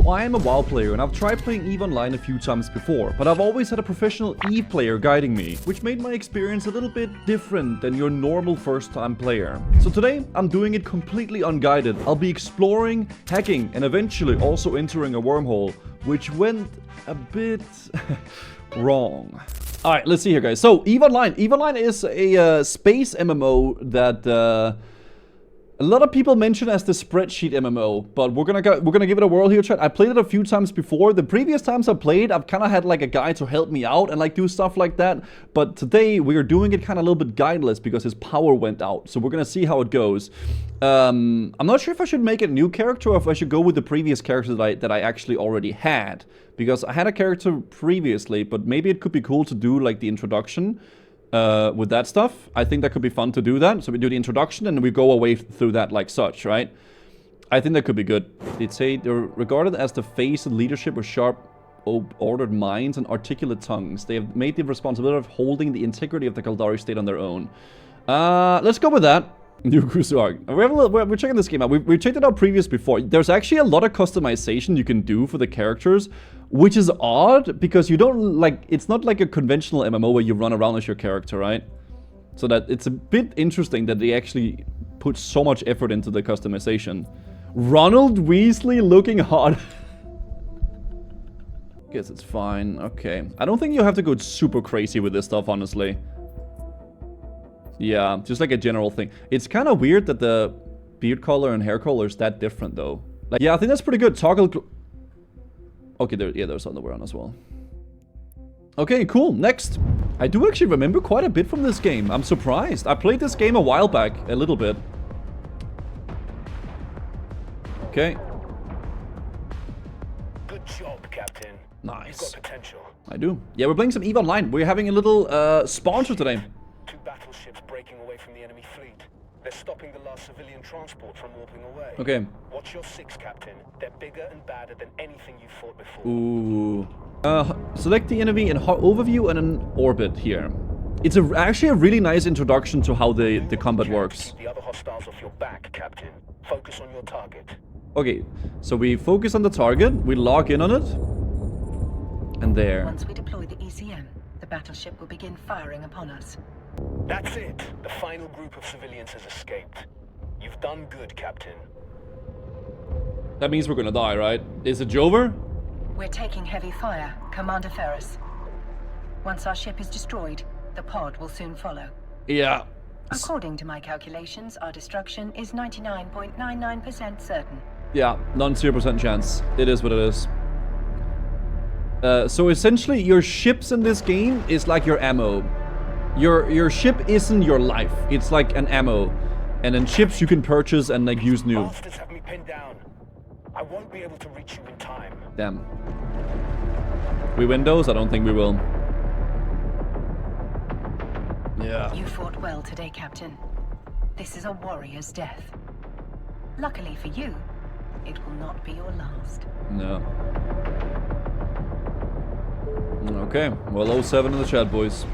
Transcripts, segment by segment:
I am a WoW player and I've tried playing EVE Online a few times before, but I've always had a professional EVE player guiding me, which made my experience a little bit different than your normal first-time player. So today, I'm doing it completely unguided. I'll be exploring, hacking, and eventually also entering a wormhole, which went a bit wrong. Alright, let's see here, guys. So, EVE Online. EVE Online is a space MMO that a lot of people mention as the spreadsheet MMO, but we're gonna give it a whirl here, chat. I played it a few times before. The previous times I played, I've kind of had like a guy to help me out and like do stuff like that. But today we are doing it kind of a little bit guideless because his power went out. So we're gonna see how it goes. I'm not sure if I should make a new character or if I should go with the previous character that I actually already had, because I had a character previously, but maybe it could be cool to do like the introduction. With that stuff, I think that could be fun to do that. So we do the introduction and we go away through that like such, right? I think that could be good. They'd say they're regarded as the face and leadership with sharp, ordered minds and articulate tongues. They have made the responsibility of holding the integrity of the Kaldari state on their own. Let's go with that. New Cruiser arc. We're checking this game out. We checked it out previous before. There's actually a lot of customization you can do for the characters, which is odd because you don't like, it's not like a conventional MMO where you run around as your character, right? So that it's a bit interesting that they actually put so much effort into the customization. Ronald Weasley looking hot. Guess it's fine. Okay. I don't think you have to go super crazy with this stuff, honestly. Yeah, just like a general thing. It's kind of weird that the beard color and hair color is that different, though. Like, yeah, I think that's pretty good. Toggle... Okay, there's underwear on as well. Okay, cool. Next. I do actually remember quite a bit from this game. I'm surprised. I played this game a while back, a little bit. Okay. Good job, Captain. Nice. You've got potential. I do. Yeah, we're playing some EVE Online. We're having a little sponsor today. Two battleships breaking away from the enemy fleet. They're stopping the last civilian transport from warping away. Okay. Watch your six, Captain. They're bigger and badder than anything you've fought before. Ooh. Select the enemy in overview and an orbit here. It's actually a really nice introduction to how the combat works. Keep the other hostiles off your back, Captain. Focus on your target. Okay, so we focus on the target, we log in on it, and there. Once we deploy the ECM, the battleship will begin firing upon us. That's it. The final group of civilians has escaped. You've done good, Captain. That means we're gonna die, right? Is it Jover? We're taking heavy fire, Commander Ferris. Once our ship is destroyed, the pod will soon follow. Yeah. According to my calculations, our destruction is 99.99% certain. Yeah, non-0% chance. It is what it is. So essentially, your ships in this game is like your ammo. Your ship isn't your life. It's like an ammo. And then ships you can purchase and like use new. Bastards have me pinned down. I won't be able to reach you in time. Damn. We win those? I don't think we will. Yeah. You fought well today, Captain. This is a warrior's death. Luckily for you, it will not be your last. No. Okay. Well, 07 in the chat, boys.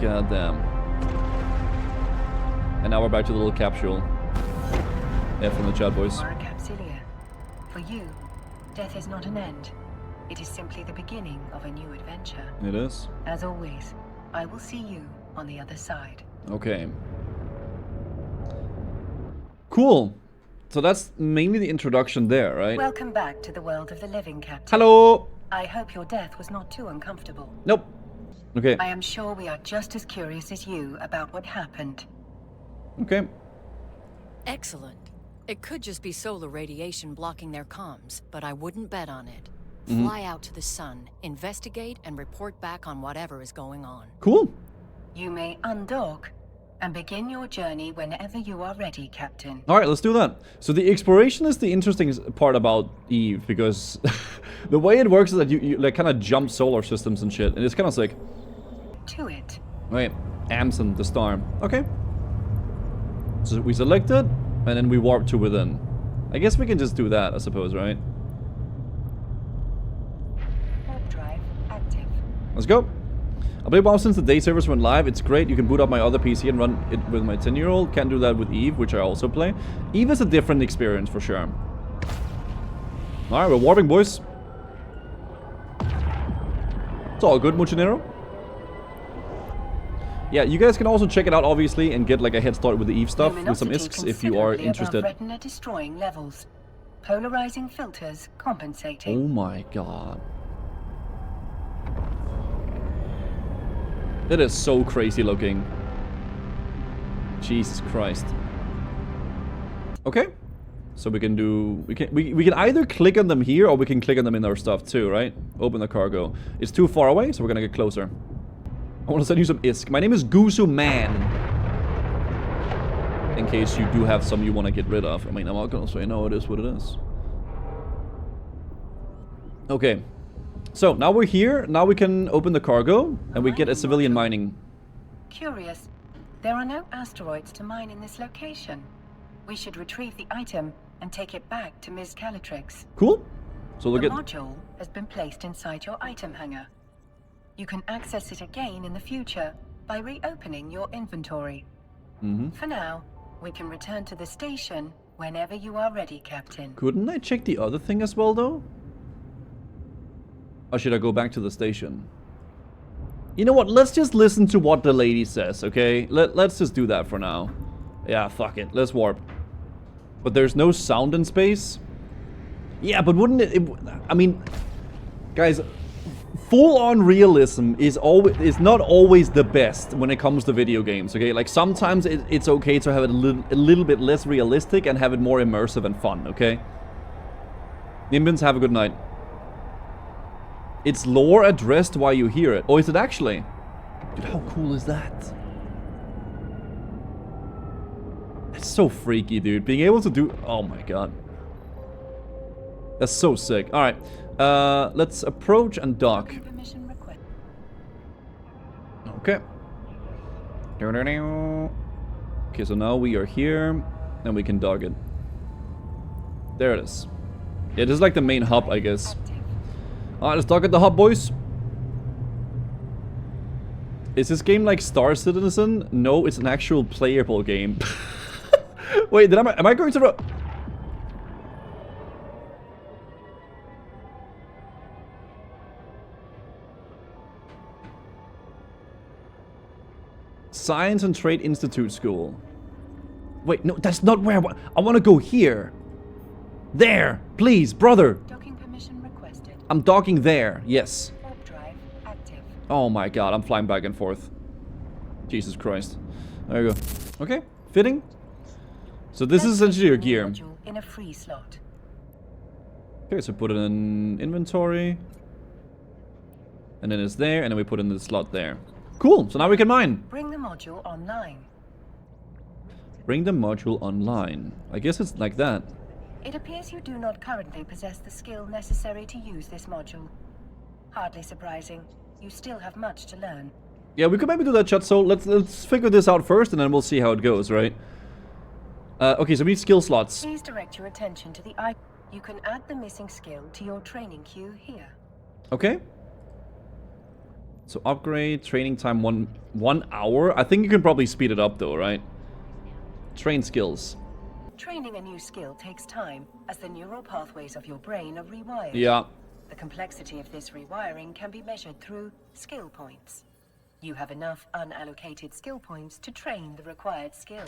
God damn. And now we're back to the little capsule. F in the chat, boys. You are a capsuleer. For you, death is not an end. It is simply the beginning of a new adventure. It is. As always, I will see you on the other side. Okay. Cool. So that's mainly the introduction there, right? Welcome back to the world of the living, Captain. Hello! I hope your death was not too uncomfortable. Nope. Okay. I am sure we are just as curious as you about what happened. Okay. Excellent. It could just be solar radiation blocking their comms, but I wouldn't bet on it. Mm-hmm. Fly out to the sun, investigate, and report back on whatever is going on. Cool. You may undock and begin your journey whenever you are ready, Captain. Alright, let's do that. So the exploration is the interesting part about EVE, because the way it works is that you like kind of jump solar systems and shit, and it's kind of like... To it. Wait, Amson, the star. Okay. So we select it, and then we warp to within. I guess we can just do that, I suppose, right? Warp drive active. Let's go. I've played WoW since the day servers went live. It's great. You can boot up my other PC and run it with my 10-year-old. Can't do that with EVE, which I also play. EVE is a different experience for sure. Alright, we're warping, boys. It's all good, Muchinero. Yeah, you guys can also check it out, obviously, and get like a head start with the Eve stuff with some ISKs if you are interested. Retina destroying levels. Polarizing filters compensating. Oh my god. It is so crazy looking. Jesus Christ. Okay. So we can do... We can either click on them here or we can click on them in our stuff too, right? Open the cargo. It's too far away, so we're gonna get closer. I want to send you some ISK. My name is Gusu Man. In case you do have some you want to get rid of. I mean, I'm not gonna say no, it is what it is. Okay. So, now we're here. Now we can open the cargo. And we get a civilian mining. Curious. There are no asteroids to mine in this location. We should retrieve the item and take it back to Ms. Calatrix. Cool. So we'll The get... module has been placed inside your item hangar. You can access it again in the future by reopening your inventory. For now, we can return to the station whenever you are ready, Captain. Couldn't I check the other thing as well, though? Or should I go back to the station? You know what? Let's just listen to what the lady says, okay? Let's just do that for now. Yeah, fuck it. Let's warp. But there's no sound in space? Yeah, but wouldn't it... I mean... Guys... Full-on realism is not always the best when it comes to video games, okay? Like, sometimes it's okay to have it a little bit less realistic and have it more immersive and fun, okay? Nimbins, have a good night. It's lore addressed while you hear it. Oh, is it actually? Dude, how cool is that? That's so freaky, dude. Being able to do... Oh my god. That's so sick. Alright. Let's approach and dock. Okay. Okay, so now we are here. And we can dock it. There it is. Yeah, this is like the main hub, I guess. Alright, let's dock at the hub, boys. Is this game like Star Citizen? No, it's an actual playable game. Wait, am I going to... Science and Trade Institute School. Wait, no, that's not where I want to go here. There, please, brother. Docking permission requested. I'm docking there, yes. Warp drive active. Oh my god, I'm flying back and forth. Jesus Christ. There you go. Okay, fitting. So this is essentially your gear. In a free slot. Okay, so put it in inventory. And then it's there, and then we put in the slot there. Cool, so now we can mine. Bring the module online. Bring the module online. I guess it's like that. It appears you do not currently possess the skill necessary to use this module. Hardly surprising. You still have much to learn. Yeah, we could maybe do that, chat. So let's figure this out first, and then we'll see how it goes, right? Okay, so we need skill slots. Please direct your attention to the icon. You can add the missing skill to your training queue here. Okay. So upgrade, training time 1 hour. I think you can probably speed it up though, right? Train skills. Training a new skill takes time, as the neural pathways of your brain are rewired. Yeah. The complexity of this rewiring can be measured through skill points. You have enough unallocated skill points to train the required skill.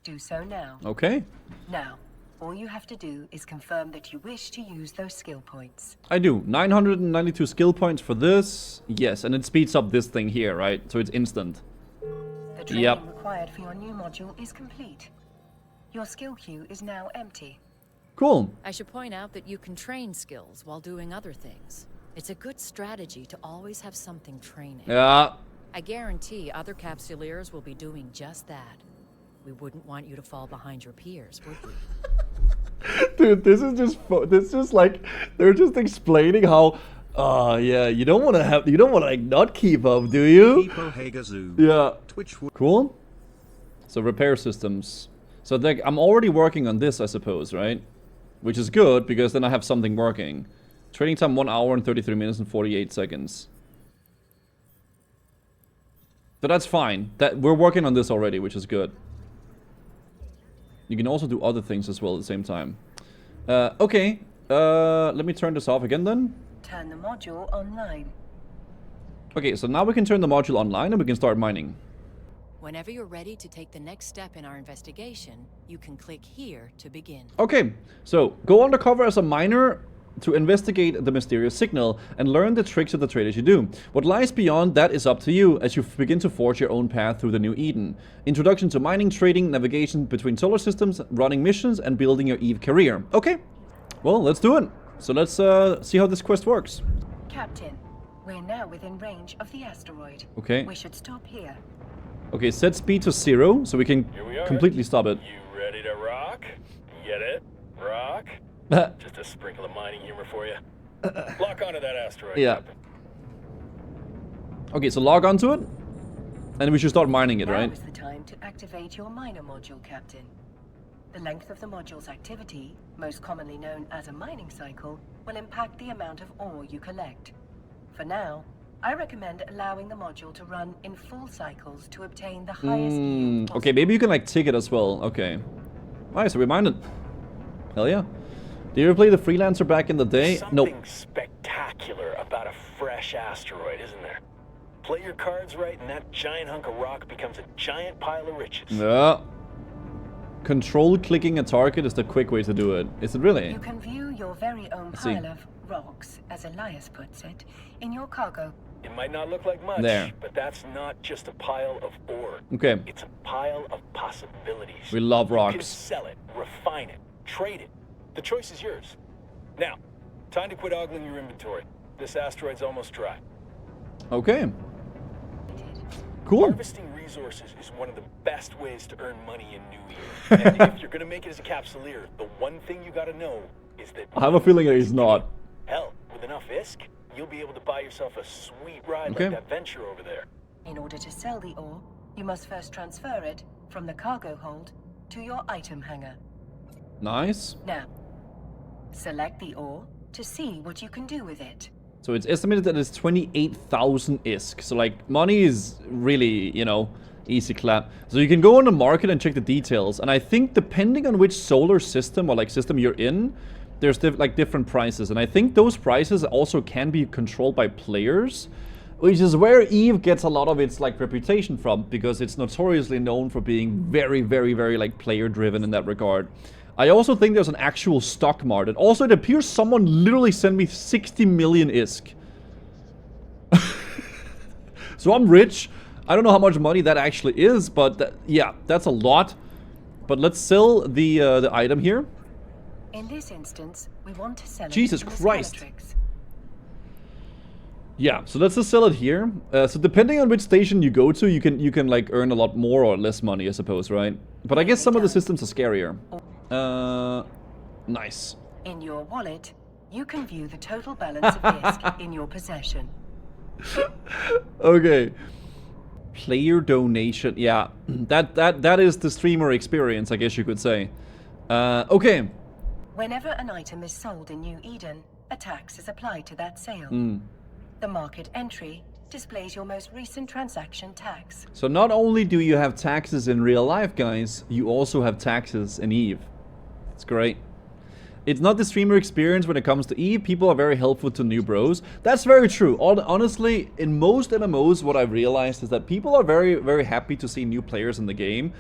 Do so now. Okay. Now, all you have to do is confirm that you wish to use those skill points. I do. 992 skill points for this. Yes, and it speeds up this thing here, right? So it's instant. The training required for your new module is complete. Your skill queue is now empty. Cool. I should point out that you can train skills while doing other things. It's a good strategy to always have something training. Yeah. I guarantee other capsuleers will be doing just that. We wouldn't want you to fall behind your peers, would we? Dude, this is just like they're just explaining how yeah, you don't want to like not keep up, do you? Yeah. Cool. So repair systems. So like I'm already working on this, I suppose, right? Which is good because then I have something working. Training time 1 hour and 33 minutes and 48 seconds. So that's fine. That we're working on this already, which is good. You can also do other things as well at the same time. Okay. Let me turn this off again then. Turn the module online. Okay, so now we can turn the module online and we can start mining. Whenever you're ready to take the next step in our investigation, you can click here to begin. Okay, so go undercover as a miner to investigate the mysterious signal and learn the tricks of the trade as you do. What lies beyond that is up to you as you begin to forge your own path through the new Eden. Introduction to mining, trading, navigation between solar systems, running missions, and building your EVE career. Okay, well, let's do it. So let's see how this quest works. Captain, we're now within range of the asteroid. Okay. We should stop here. Okay, set speed to 0 so we can completely stop it. You ready to rock? Get it? Rock? Just a sprinkle of mining humor for you. Lock onto that asteroid. Yeah. Captain. Okay, so log onto it, and we should start mining it, Now right? is the time to activate your miner module, Captain. The length of the module's activity, most commonly known as a mining cycle, will impact the amount of ore you collect. For now, I recommend allowing the module to run in full cycles to obtain the highest yield possible. Okay, maybe you can like tick it as well. Okay. Alright, so we mined it. Hell yeah. Did you ever play the Freelancer back in the day? Nope. Something spectacular about a fresh asteroid, isn't there? Play your cards right and that giant hunk of rock becomes a giant pile of riches. Yeah. Control clicking a target is the quick way to do it. Is it really? You can view your very own Let's see. pile of rocks, as Elias puts it, in your cargo. It might not look like much, There. but that's not just a pile of ore. Okay. It's a pile of possibilities. We love You can rocks. sell it, refine it, trade it. The choice is yours. Now, time to quit ogling your inventory. This asteroid's almost dry. Okay. Cool. Harvesting resources is one of the best ways to earn money in New Year. And if you're gonna make it as a capsuleer, the one thing you gotta know is that I have a feeling that he's not. hell, with enough ISK, you'll be able to buy yourself a sweet ride Okay. like that venture over there. In order to sell the ore, you must first transfer it from the cargo hold to your item hangar. Nice. Now, select the ore to see what you can do with it. So it's estimated that it's 28,000 ISK. So like money is really, you know, easy clap. So you can go on the market and check the details. And I think depending on which solar system or like system you're in, there's like different prices. And I think those prices also can be controlled by players, which is where EVE gets a lot of its like reputation from, because it's notoriously known for being very, very, very like player driven in that regard. I also think there's an actual stock market. Also, it appears someone literally sent me 60 million ISK. So I'm rich. I don't know how much money that actually is, but yeah, that's a lot. But let's sell the item here. In this instance, we want to sell it Jesus to the Christ. Skeletrix. Yeah, so let's just sell it here. So depending on which station you go to, you can like earn a lot more or less money, I suppose, right? But I guess some of the systems are scarier. Nice. In your wallet, you can view the total balance of ISK in your possession. Okay. Player donation. Yeah, that is the streamer experience, I guess you could say. Okay. Whenever an item is sold in New Eden, a tax is applied to that sale. The market entry displays your most recent transaction tax. So not only do you have taxes in real life, guys, you also have taxes in EVE. It's great. It's not the streamer experience when it comes to EVE. People are very helpful to new bros. That's very true. Honestly, in most MMOs, what I've realized is that people are very, very happy to see new players in the game.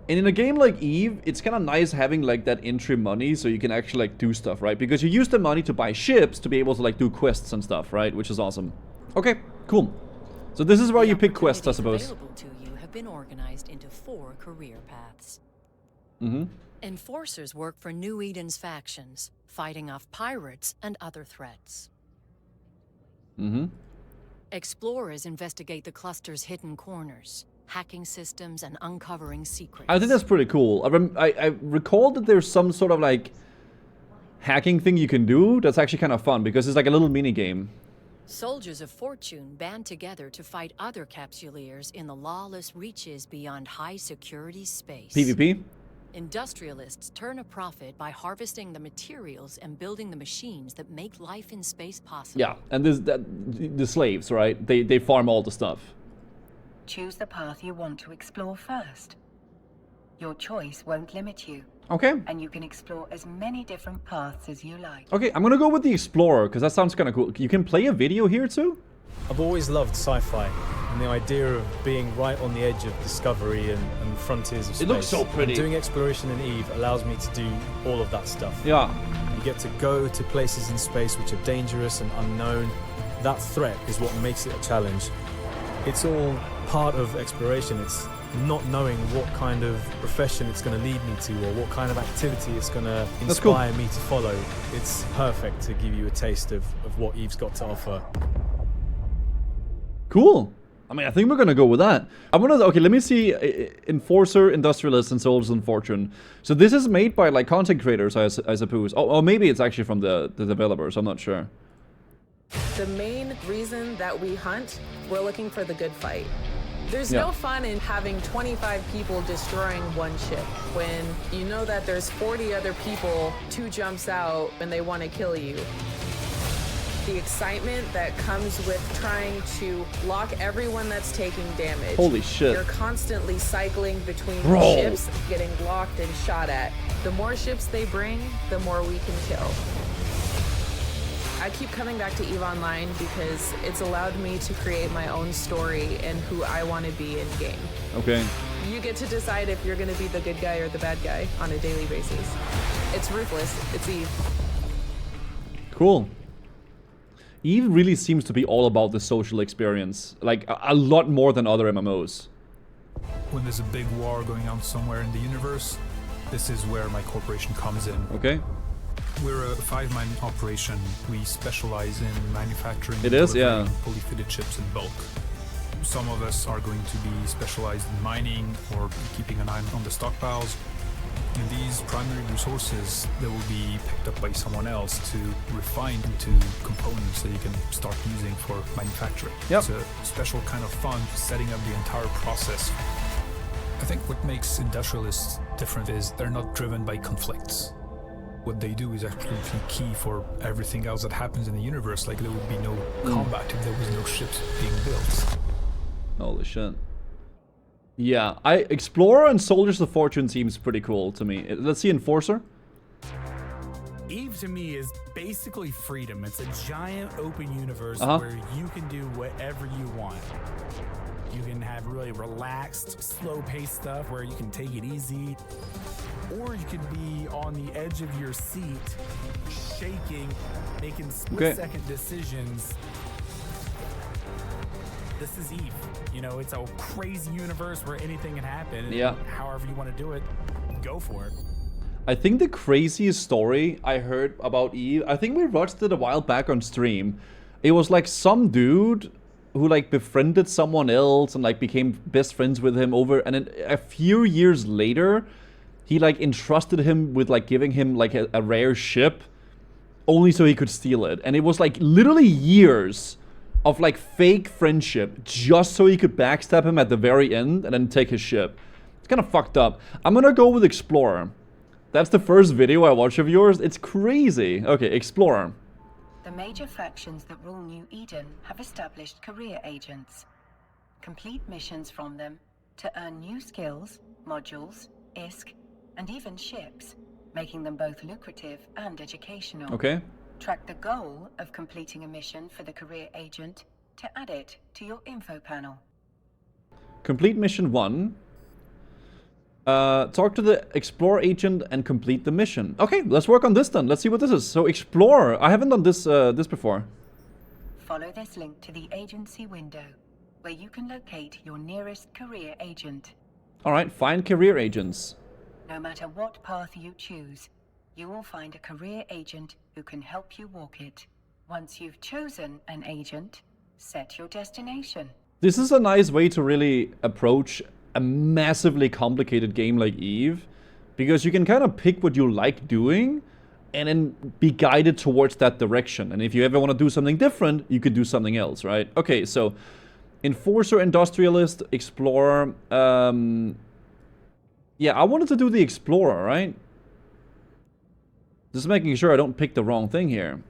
And in a game like EVE, it's kind of nice having like that entry money so you can actually like do stuff, right? Because you use the money to buy ships to be able to like do quests and stuff, right? Which is awesome. Okay, cool. So this is where you pick quests, I Opportunities suppose. available to you have been organized into 4 career paths. Mm-hmm. Enforcers work for New Eden's factions, fighting off pirates and other threats. Mm-hmm. Explorers investigate the cluster's hidden corners, hacking systems and uncovering secrets. I think that's pretty cool. I recall that there's some sort of like hacking thing you can do that's actually kind of fun because it's like a little mini game. Soldiers of fortune band together to fight other capsuleers in the lawless reaches beyond high security space. PvP. Industrialists turn a profit by harvesting the materials and building the machines that make life in space possible. Yeah, and the slaves, right? They farm all the stuff. Choose the path you want to explore first. Your choice won't limit you, Okay. and you can explore as many different paths as you like. Okay, I'm gonna go with the Explorer, because that sounds kind of cool. You can play a video here too? I've always loved sci-fi, and the idea of being right on the edge of discovery and frontiers of space. It looks so pretty. And doing exploration in EVE allows me to do all of that stuff. Yeah. You get to go to places in space which are dangerous and unknown. That threat is what makes it a challenge. It's all part of exploration. It's not knowing what kind of profession it's going to lead me to or what kind of activity it's going to inspire me to follow. It's perfect to give you a taste of what EVE's got to offer. Cool. I mean, I think we're gonna go with that. Okay, let me see. Enforcer, Industrialist, and Soldiers and Fortune. So this is made by like content creators, I suppose. Oh, or maybe it's actually from the developers. I'm not sure. The main reason that we hunt, we're looking for the good fight. There's no fun in having 25 people destroying one ship when you know that there's 40 other people, 2 jumps out, and they want to kill you. The excitement that comes with trying to lock everyone that's taking damage. Holy shit. You're constantly cycling between ships, getting locked and shot at. The more ships they bring, the more we can kill. I keep coming back to EVE Online because it's allowed me to create my own story and who I want to be in game. Okay. You get to decide if you're going to be the good guy or the bad guy on a daily basis. It's ruthless. It's EVE. Cool. EVE really seems to be all about the social experience, like a lot more than other MMOs. When there's a big war going on somewhere in the universe, this is where my corporation comes in. Okay. We're a 5-man operation. We specialize in manufacturing It is, yeah. fully fitted ships in bulk. Some of us are going to be specialized in mining or keeping an eye on the stockpiles. And these primary resources, they will be picked up by someone else to refine into components that you can start using for manufacturing. Yep. It's a special kind of fun setting up the entire process. I think what makes industrialists different is they're not driven by conflicts. What they do is absolutely key for everything else that happens in the universe. Like there would be no combat if there was no ships being built. Holy shit. Yeah, Explorer and Soldiers of Fortune seems pretty cool to me. Let's see Enforcer. EVE to me is basically freedom. It's a giant open universe where you can do whatever you want. You can have really relaxed, slow-paced stuff where you can take it easy. Or you can be on the edge of your seat, shaking, making split-second decisions. This is EVE. You know, it's a crazy universe where anything can happen. Yeah. However you want to do it, go for it. I think the craziest story I heard about EVE, I think we watched it a while back on stream. It was like some dude who like befriended someone else and like became best friends with him over, and then a few years later, he like entrusted him with like giving him like a rare ship only so he could steal it. And it was like literally years of like fake friendship just so he could backstab him at the very end and then take his ship. It's kind of fucked up. I'm gonna go with Explorer. That's the first video I watched of yours. It's crazy. Okay, Explorer. The major factions that rule New Eden have established career agents. Complete missions from them to earn new skills, modules, ISK, and even ships, making them both lucrative and educational. Okay. Track the goal of completing a mission for the career agent to add it to your info panel. Complete mission 1. Talk to the Explorer agent and complete the mission. Okay, let's work on this then. Let's see what this is. So Explorer, I haven't done this this before. Follow this link to the agency window, where you can locate your nearest career agent. Alright, find career agents. No matter what path you choose, you will find a career agent who can help you walk it. Once you've chosen an agent, set your destination. This is a nice way to really approach a massively complicated game like EVE, because you can kind of pick what you like doing and then be guided towards that direction. And if you ever want to do something different, you could do something else, right? Okay, so Enforcer, Industrialist, Explorer. Yeah, I wanted to do the Explorer, right? Just making sure I don't pick the wrong thing here.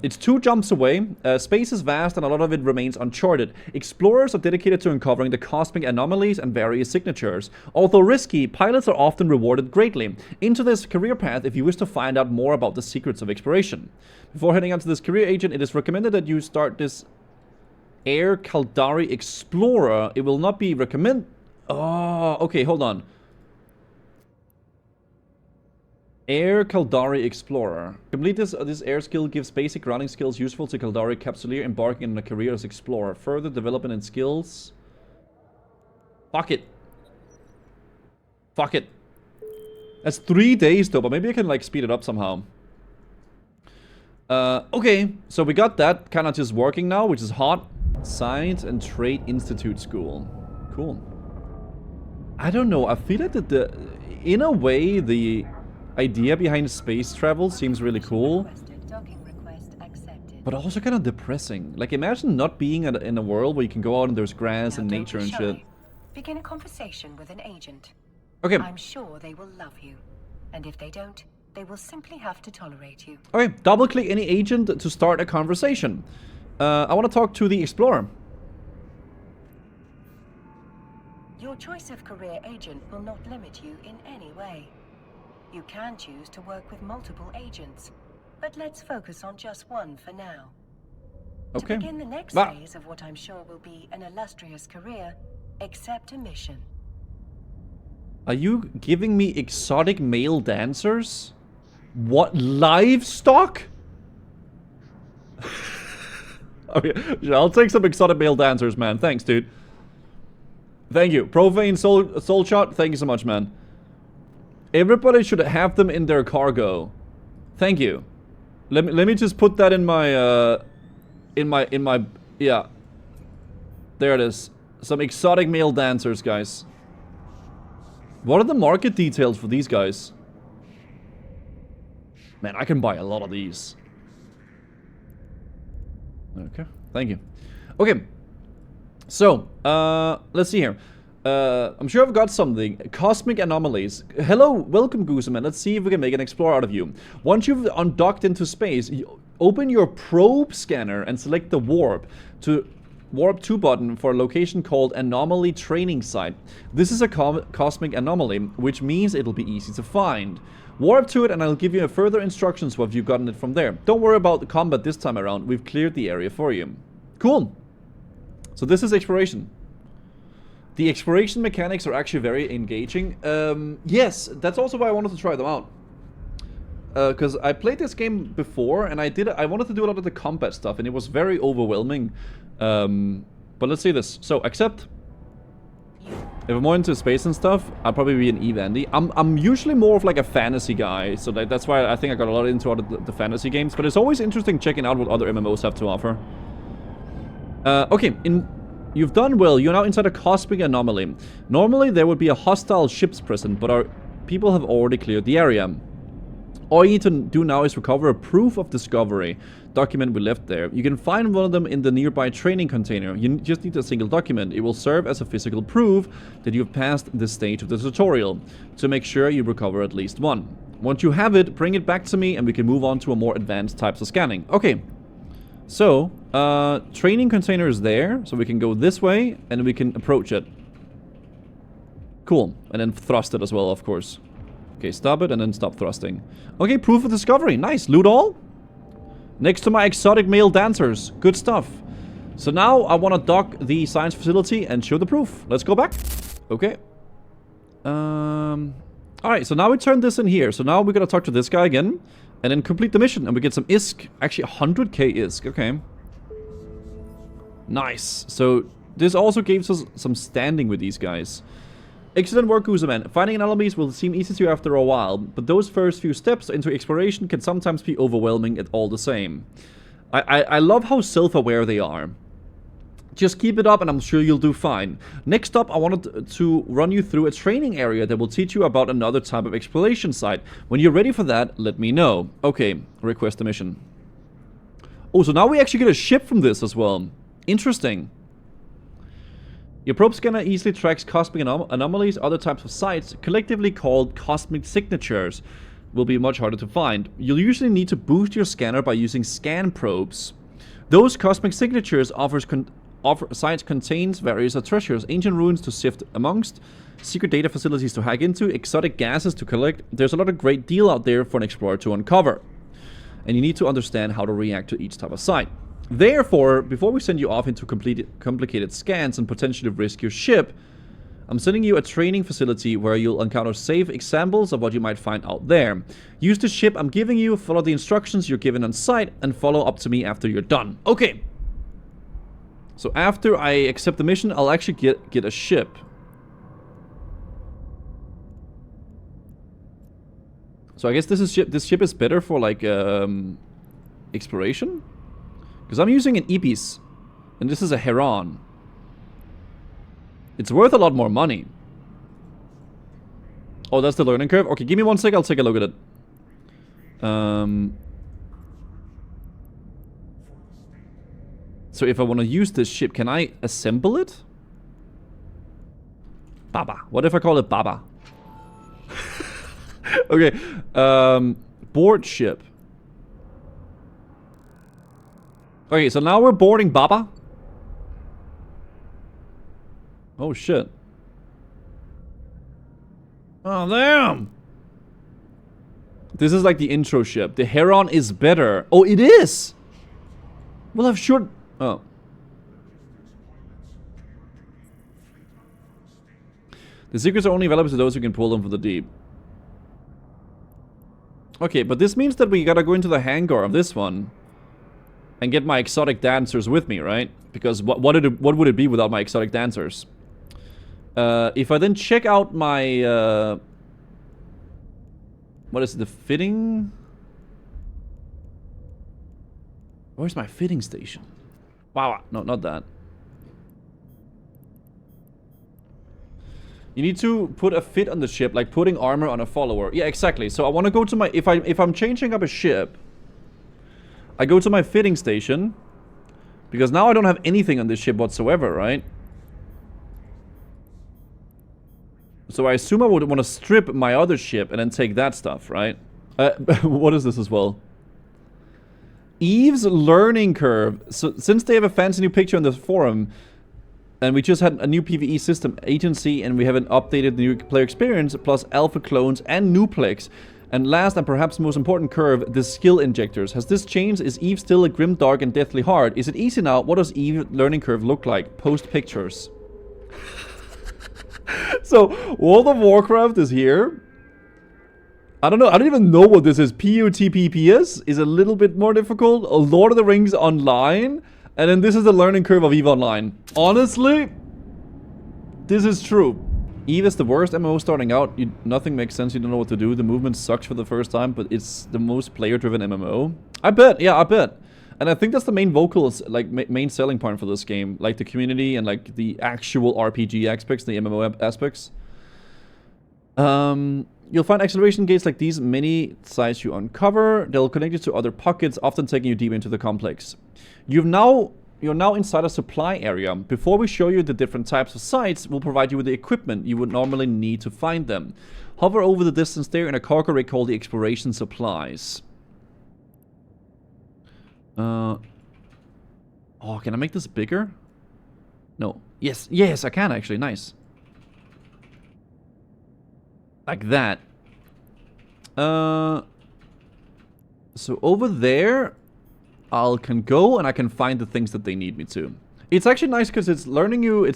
It's 2 jumps away. Space is vast and a lot of it remains uncharted. Explorers are dedicated to uncovering the cosmic anomalies and various signatures. Although risky, pilots are often rewarded greatly. Into this career path if you wish to find out more about the secrets of exploration. Before heading on to this career agent, it is recommended that you start this Air Caldari Explorer. It will not be recommend... Oh, okay, hold on. Air Caldari Explorer. Complete this air skill gives basic grounding skills useful to Caldari Capsuleer embarking on a career as explorer. Further development and skills. Fuck it. Fuck it. That's 3 days though, but maybe I can like speed it up somehow. Okay, so we got that kind of just working now, which is hot. Science and Trade Institute School. Cool. I don't know, I feel like in a way, the idea behind space travel seems really cool. But also kind of depressing. Like, imagine not being in a world where you can go out and there's grass and nature and shit. Begin a conversation with an agent. Okay. I'm sure they will love you. And if they don't, they will simply have to tolerate you. Okay, double click any agent to start a conversation. I want to talk to the explorer. Your choice of career agent will not limit you in any way. You can choose to work with multiple agents, but let's focus on just one for now. Okay. To begin the next phase of what I'm sure will be an illustrious career, accept a mission. Are you giving me exotic male dancers? What? Livestock? Okay, yeah, I'll take some exotic male dancers, man. Thanks, dude. Thank you. Profane soul shot. Thank you so much, man. Everybody should have them in their cargo. Thank you. Let me just put that in my yeah. There it is. Some exotic male dancers, guys. What are the market details for these guys? Man, I can buy a lot of these. Okay, thank you. Okay, so, let's see here. I'm sure I've got something. Cosmic anomalies. Hello, welcome, Gooseman. Let's see if we can make an explorer out of you. Once you've undocked into space, you open your probe scanner and select the warp 2 button for a location called Anomaly Training Site. This is a cosmic anomaly, which means it'll be easy to find. Warp to it and I'll give you further instructions once you've gotten it from there. Don't worry about the combat this time around. We've cleared the area for you. Cool. So this is exploration. The exploration mechanics are actually very engaging. Yes, that's also why I wanted to try them out. Because I played this game before and I wanted to do a lot of the combat stuff and it was very overwhelming. But let's see this. So, accept. If I'm more into space and stuff, I'll probably be an Eve Andy. I'm usually more of like a fantasy guy, so that's why I think I got a lot into the fantasy games. But it's always interesting checking out what other MMOs have to offer. Okay, you've done well. You're now inside a cosmic anomaly. Normally there would be a hostile ships present, but our people have already cleared the area. All you need to do now is recover a proof of discovery document we left there. You can find one of them in the nearby training container. You just need a single document. It will serve as a physical proof that you've passed this stage of the tutorial, to make sure you recover at least one. Once you have it, bring it back to me and we can move on to a more advanced types of scanning. Okay, so training container is there, so we can go this way and we can approach it. Cool, and then thrust it as well, of course. Okay, stop it and then stop thrusting. Okay, proof of discovery. Nice. Loot all. Next to my exotic male dancers. Good stuff. So now I want to dock the science facility and show the proof. Let's go back. Okay. Alright, so now we turn this in here. So now we're going to talk to this guy again. And then complete the mission. And we get some ISK. Actually, 100k ISK. Okay. Nice. So this also gives us some standing with these guys. Excellent work, Gooseman. Finding anomalies will seem easy to you after a while, but those first few steps into exploration can sometimes be overwhelming at all the same. I love how self-aware they are. Just keep it up and I'm sure you'll do fine. Next up, I wanted to run you through a training area that will teach you about another type of exploration site. When you're ready for that, let me know. Okay, request a mission. Oh, so now we actually get a ship from this as well. Interesting. Your probe scanner easily tracks cosmic anomalies, other types of sites, collectively called cosmic signatures. will be much harder to find. You'll usually need to boost your scanner by using scan probes. Those cosmic signatures sites contains various treasures, ancient ruins to sift amongst, secret data facilities to hack into, exotic gases to collect. There's a lot of great deal out there for an explorer to uncover. And you need to understand how to react to each type of site. Therefore, before we send you off into complicated scans and potentially risk your ship, I'm sending you a training facility where you'll encounter safe examples of what you might find out there. Use the ship I'm giving you, follow the instructions you're given on site, and follow up to me after you're done. Okay. So after I accept the mission, I'll actually get a ship. So I guess this ship is better for like exploration? Because I'm using an Ibis, and this is a Heron. It's worth a lot more money. Oh, that's the learning curve? Okay, give me 1 sec, I'll take a look at it. So if I want to use this ship, can I assemble it? Baba. What if I call it Baba? Okay, board ship. Okay, so now we're boarding Baba. Oh shit. Oh damn. This is like the intro ship. The Heron is better. Oh, it is. Well, I've sure. Oh. The secrets are only available to those who can pull them from the deep. Okay, but this means that we gotta go into the hangar of this one and get my exotic dancers with me, right? Because what would it be without my exotic dancers? If I then check out my what is it, the fitting? Where's my fitting station? Wow, no, not that. You need to put a fit on the ship, like putting armor on a follower. Yeah, exactly. So I want to go to my... If I'm changing up a ship, I go to my fitting station. Because now I don't have anything on this ship whatsoever, right? So I assume I would want to strip my other ship and then take that stuff, right? What is this as well? Eve's learning curve. So since they have a fancy new picture on this forum... And we just had a new PvE system, agency, and we haven't updated the new player experience, plus alpha clones and newplex. And last and perhaps most important curve, the skill injectors. Has this changed? Is Eve still a grim, dark, and deathly hard? Is it easy now? What does Eve learning curve look like? Post pictures. So, World of Warcraft is here. I don't know, I don't even know what this is. PUTPPS is a little bit more difficult. Lord of the Rings Online. And then this is the learning curve of EVE Online. Honestly, this is true. EVE is the worst MMO starting out. Nothing makes sense, you don't know what to do. The movement sucks for the first time, but it's the most player-driven MMO. I bet, yeah, I bet. And I think that's the main main selling point for this game. Like the community and like the actual RPG aspects, the MMO aspects. You'll find acceleration gates like these many sites you uncover. They'll connect you to other pockets, often taking you deep into the complex. You're now inside a supply area. Before we show you the different types of sites, we'll provide you with the equipment you would normally need to find them. Hover over the distance there in a cargo rig called the exploration supplies. Oh, can I make this bigger? No. Yes, I can actually. Nice. Like that. So over there, I can go and I can find the things that they need me to. It's actually nice because it's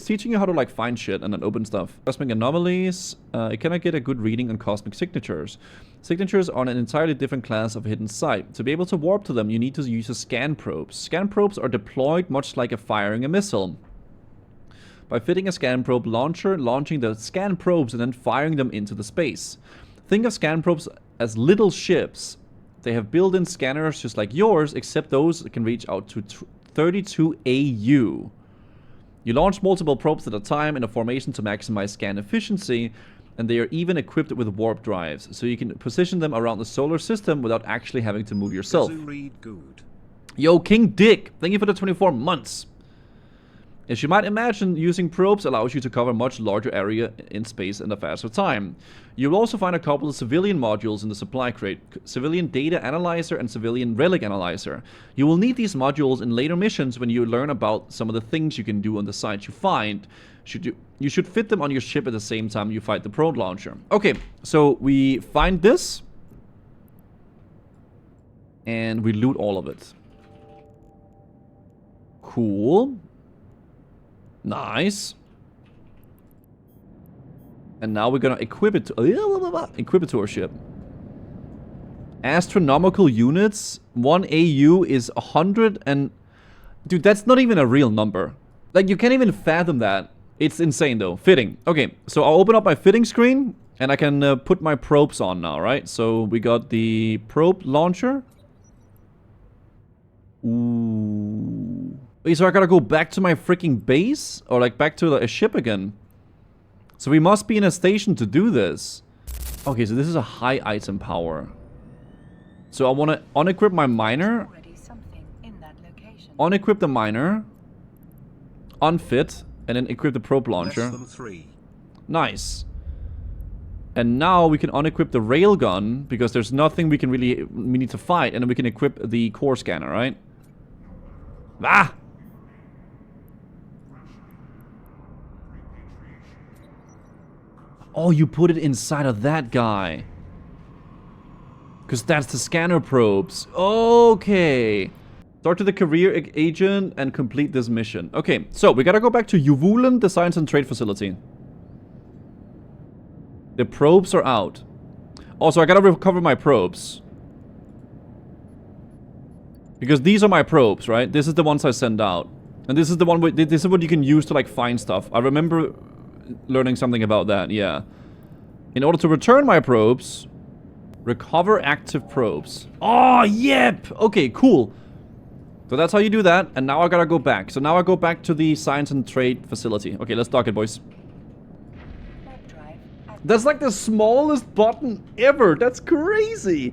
teaching you how to like find shit and then open stuff. Cosmic anomalies. Can I get a good reading on cosmic signatures? Signatures are an entirely different class of hidden site. To be able to warp to them, you need to use a scan probes. Scan probes are deployed much like firing a missile. By fitting a scan probe launcher, launching the scan probes and then firing them into the space. Think of scan probes as little ships. They have built-in scanners just like yours, except those can reach out to 32 AU. You launch multiple probes at a time in a formation to maximize scan efficiency, and they are even equipped with warp drives, so you can position them around the solar system without actually having to move yourself. Yo, King Dick, thank you for the 24 months. As you might imagine, using probes allows you to cover a much larger area in space in a faster time. You'll also find a couple of civilian modules in the supply crate, Civilian Data Analyzer and Civilian Relic Analyzer. You will need these modules in later missions when you learn about some of the things you can do on the sites you find. You should fit them on your ship at the same time you fight the probe launcher. Okay, so we find this. And we loot all of it. Cool. Nice. And now we're gonna equip it to our ship. Astronomical units. 1 AU is 100 and... Dude, that's not even a real number. Like, you can't even fathom that. It's insane, though. Fitting. Okay, so I'll open up my fitting screen. And I can put my probes on now, right? So we got the probe launcher. Ooh. Wait, so I gotta go back to my freaking base? Or like back to a ship again? So we must be in a station to do this. Okay, so this is a high item power. So I want to unequip my miner. Unequip the miner. Unfit. And then equip the probe launcher. Nice. And now we can unequip the railgun. Because there's nothing we need to fight. And then we can equip the core scanner, right? Ah! Oh, you put it inside of that guy. Because that's the scanner probes. Okay. Talk to the career agent and complete this mission. Okay, so we gotta go back to Uvulan, the Science and Trade Facility. The probes are out. Also, I gotta recover my probes. Because these are my probes, right? This is the ones I send out. And this is the one, this is what you can use to like find stuff. I remember learning something about that, yeah. In order to return my probes, recover active probes. Oh, yep! Okay, cool. So that's how you do that, and now I gotta go back. So now I go back to the Science and Trade Facility. Okay, let's dock it, boys. That's like the smallest button ever. That's crazy.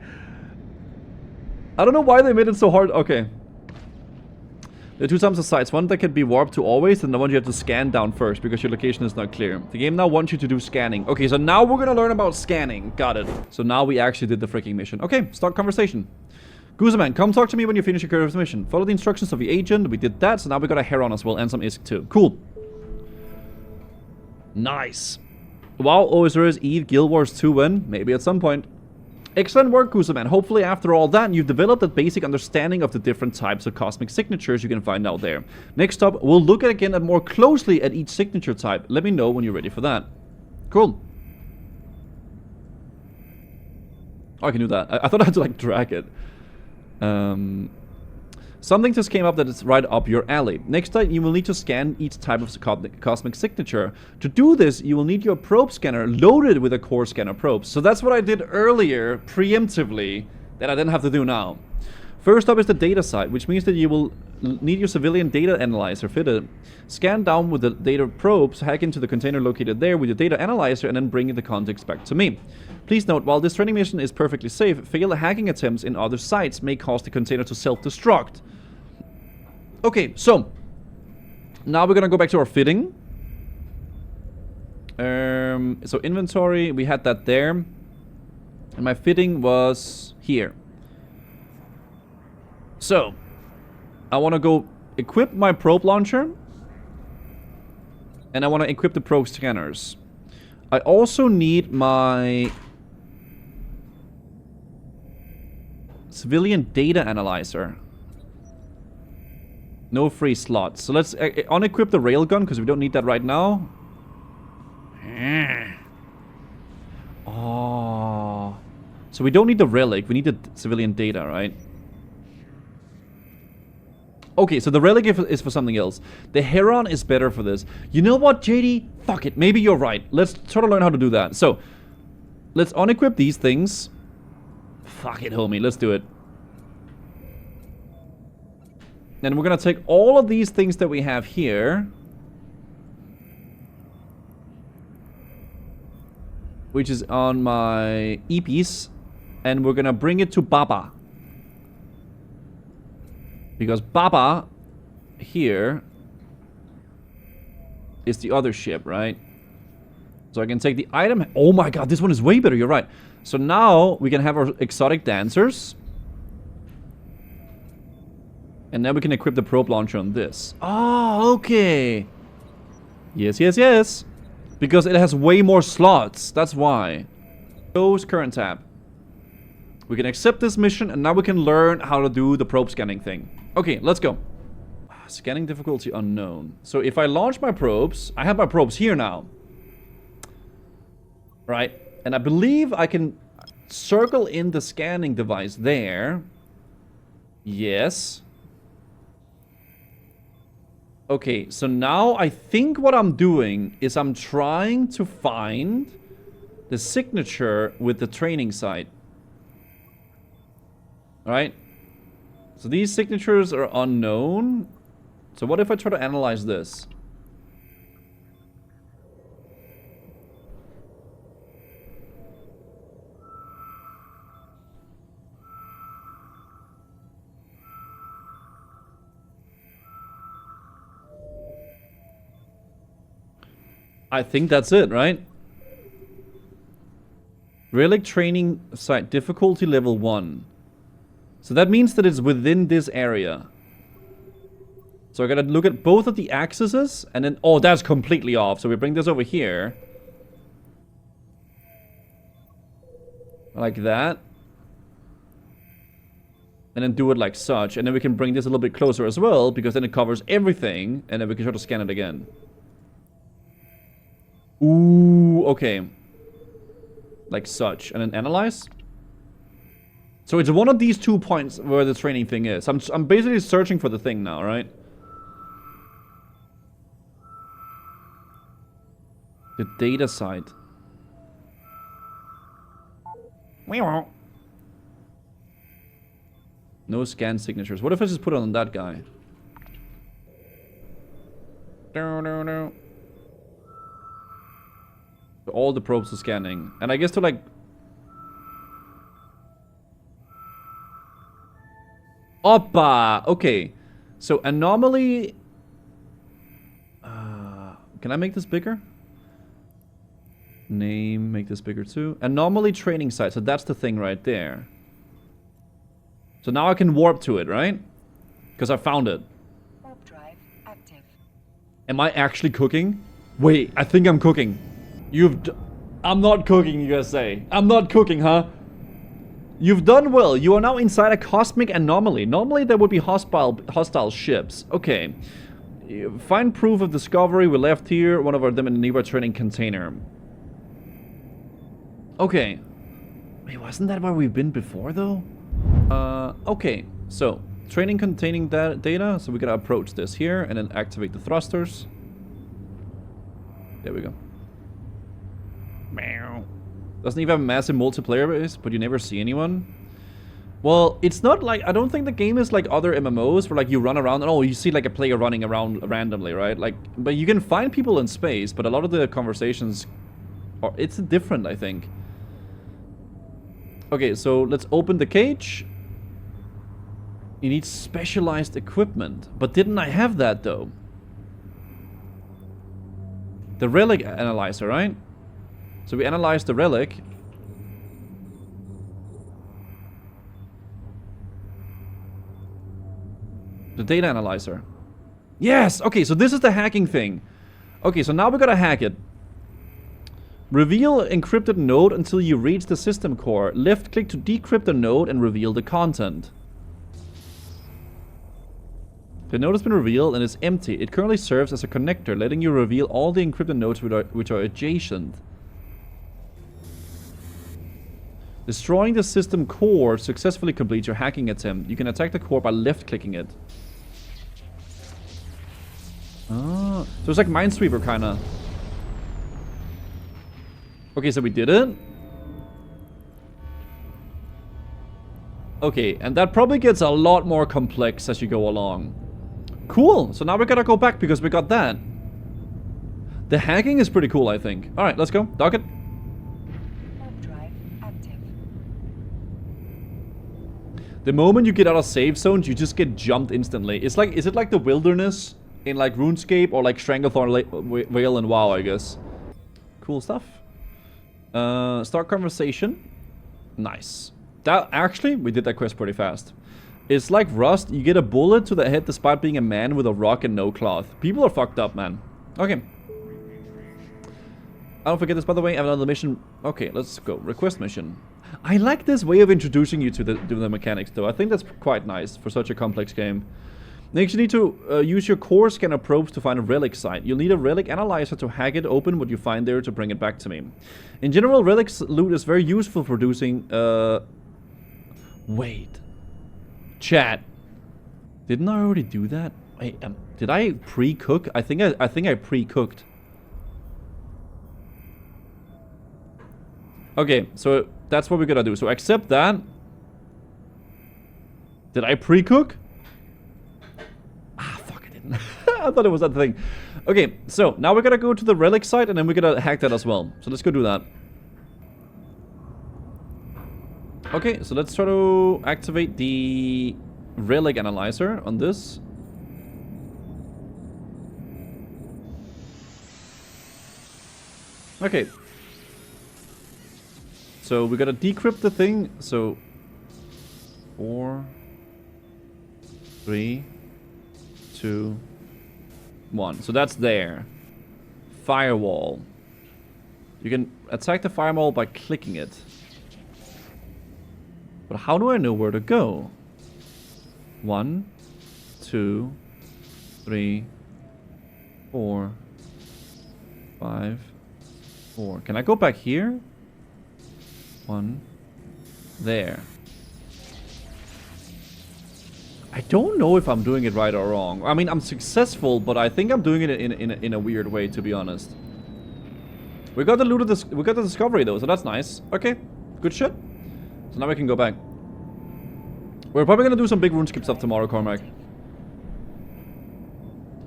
I don't know why they made it so hard. Okay. There are two types of sites. One that can be warped to always, and the one you have to scan down first because your location is not clear. The game now wants you to do scanning. Okay, so now we're gonna learn about scanning. Got it. So now we actually did the freaking mission. Okay, start conversation. Gooseman, come talk to me when you finish your current mission. Follow the instructions of the agent. We did that, so now we got a Heron as well and some ISK too. Cool. Nice. Wow, Osiris, Eve, Guild Wars 2 win. Maybe at some point. Excellent work, Gooseman. Hopefully after all that, you've developed a basic understanding of the different types of cosmic signatures you can find out there. Next up, we'll look again more closely at each signature type. Let me know when you're ready for that. Cool. Oh, I can do that. I thought I had to like drag it. Something just came up that is right up your alley. Next time, you will need to scan each type of cosmic signature. To do this, you will need your probe scanner loaded with a core scanner probes. So that's what I did earlier, preemptively, that I didn't have to do now. First up is the data side, which means that you will need your civilian data analyzer fitted. Scan down with the data probes, hack into the container located there with your data analyzer, and then bring the context back to me. Please note, while this training mission is perfectly safe, failed hacking attempts in other sites may cause the container to self-destruct. Okay, so now we're gonna go back to our fitting. So inventory, we had that there. And my fitting was here. So, I want to go equip my probe launcher. And I want to equip the probe scanners. I also need my civilian data analyzer. No free slots. So let's unequip the railgun because we don't need that right now. Oh. So we don't need the relic. We need the civilian data, right? Okay, so the relic is for something else. The Heron is better for this. You know what, JD? Fuck it. Maybe you're right. Let's try to learn how to do that. So, let's unequip these things. Fuck it, homie. Let's do it. And we're gonna take all of these things that we have here, which is on my E-piece, and we're gonna bring it to Baba. Because Baba here is the other ship, right? So I can take the item. Oh my god, this one is way better. You're right. So now we can have our exotic dancers. And now we can equip the probe launcher on this. Oh, okay. Yes, yes, yes. Because it has way more slots. That's why. Close current tab. We can accept this mission, and now we can learn how to do the probe scanning thing. Okay, let's go. Scanning difficulty unknown. So if I launch my probes, I have my probes here now. Right? And I believe I can circle in the scanning device there. Yes. Okay, so now I think what I'm doing is I'm trying to find the signature with the training site. Alright? So these signatures are unknown. So what if I try to analyze this? I think that's it, right? Relic training site, difficulty level 1. So that means that it's within this area. So I gotta look at both of the axes, and then... Oh, that's completely off. So we bring this over here. Like that. And then do it like such. And then we can bring this a little bit closer as well, because then it covers everything. And then we can try to scan it again. Ooh, okay. Like such. And then analyze. So it's one of these 2 points where the training thing is. I'm basically searching for the thing now, right? The data site. No scan signatures. What if I just put it on that guy? No. All the probes are scanning. And I guess to like... Oppa! Okay. So anomaly... can I make this bigger? Name, make this bigger too. Anomaly training site. So that's the thing right there. So now I can warp to it, right? Because I found it. Warp drive active. Am I actually cooking? Wait, I think I'm cooking. I'm not cooking, you guys say. I'm not cooking, huh? You've done well. You are now inside a cosmic anomaly. Normally there would be hostile ships. Okay. Find proof of discovery. We left here. One of them in a nearby training container. Okay. Wait, wasn't that where we've been before, though? Okay. So, training containing data. So we gotta approach this here and then activate the thrusters. There we go. Doesn't even have a massive multiplayer base, but you never see anyone. Well, it's not like... I don't think the game is like other MMOs where like you run around and you see like a player running around randomly, right? Like, but you can find people in space, but a lot of the conversations are... It's different, I think. Okay, so let's open the cage. You need specialized equipment. But didn't I have that, though? The Relic analyzer, right? So we analyze the Relic. The data analyzer. Yes! Okay, so this is the hacking thing. Okay, so now we gotta hack it. Reveal encrypted node until you reach the system core. Left click to decrypt the node and reveal the content. The node has been revealed and is empty. It currently serves as a connector, letting you reveal all the encrypted nodes which are adjacent. Destroying the system core successfully completes your hacking attempt. You can attack the core by left-clicking it. Ah, so it's like Minesweeper, kinda. Okay, so we did it. Okay, and that probably gets a lot more complex as you go along. Cool, so now we gotta go back because we got that. The hacking is pretty cool, I think. Alright, let's go. Dock it. The moment you get out of safe zones, you just get jumped instantly. It's like, is it like the wilderness in like RuneScape or like Stranglethorn Vale and WoW, I guess. Cool stuff. Start conversation. Nice. That actually, we did that quest pretty fast. It's like Rust. You get a bullet to the head despite being a man with a rock and no cloth. People are fucked up, man. Okay. I don't forget this, by the way. I have another mission. Okay, let's go. Request mission. I like this way of introducing you to the mechanics, though. I think that's quite nice for such a complex game. Next, you need to use your core scanner probes to find a relic site. You'll need a relic analyzer to hack it, open what you find there to bring it back to me. In general, relics loot is very useful for producing... Wait. Chat. Didn't I already do that? Wait, did I pre-cook? I think I pre-cooked. Okay, so that's what we're gonna do. So accept that. Did I pre-cook? Ah, fuck, I didn't. I thought it was that thing. Okay, so now we're gonna go to the relic site and then we're gonna hack that as well. So let's go do that. Okay, so let's try to activate the relic analyzer on this. Okay. So we gotta decrypt the thing. So 4, 3, 2, 1. So that's there. Firewall. You can attack the firewall by clicking it. But how do I know where to go? 1, 2, 3, 4, 5, 4. Can I go back here? 1. There. I don't know if I'm doing it right or wrong. I mean, I'm successful, but I think I'm doing it in a weird way, to be honest. We got the loot of this. We got the discovery though, so that's nice. Okay, good shit. So now we can go back. We're probably gonna do some big RuneScape stuff tomorrow, Cormac.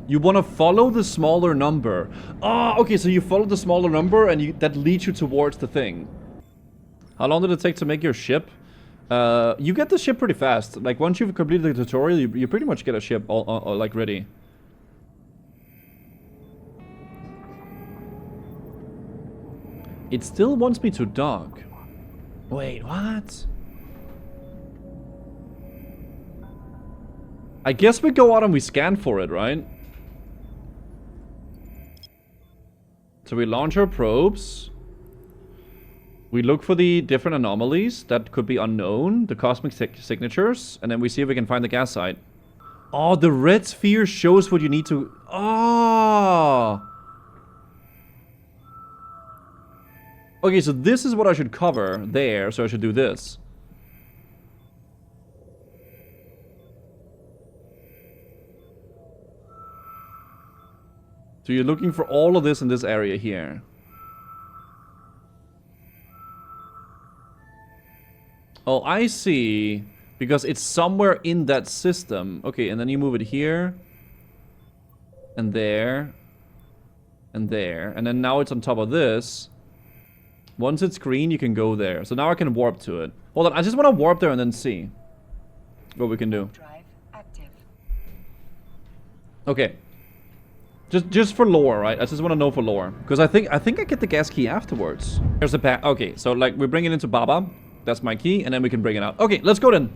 You want to follow the smaller number. Ah, okay, so you follow the smaller number and that leads you towards the thing. How long did it take to make your ship? You get the ship pretty fast. Like, once you've completed the tutorial, you pretty much get a ship all like, ready. It still wants me to dock. Wait, what? I guess we go out and we scan for it, right? So we launch our probes. We look for the different anomalies that could be unknown, the cosmic signatures, and then we see if we can find the gas site. Oh, the red sphere shows what you need to... Oh! Okay, so this is what I should cover there, so I should do this. So you're looking for all of this in this area here. Oh, I see. Because it's somewhere in that system. Okay, and then you move it here. And there. And there. And then now it's on top of this. Once it's green, you can go there. So now I can warp to it. Hold on, I just want to warp there and then see what we can do. Drive active. Okay. Just for lore, right? I just want to know for lore. Because I think I get the gas key afterwards. There's a pack. Okay, so like we bring it into Baba. That's my key, and then we can bring it out. Okay, let's go then.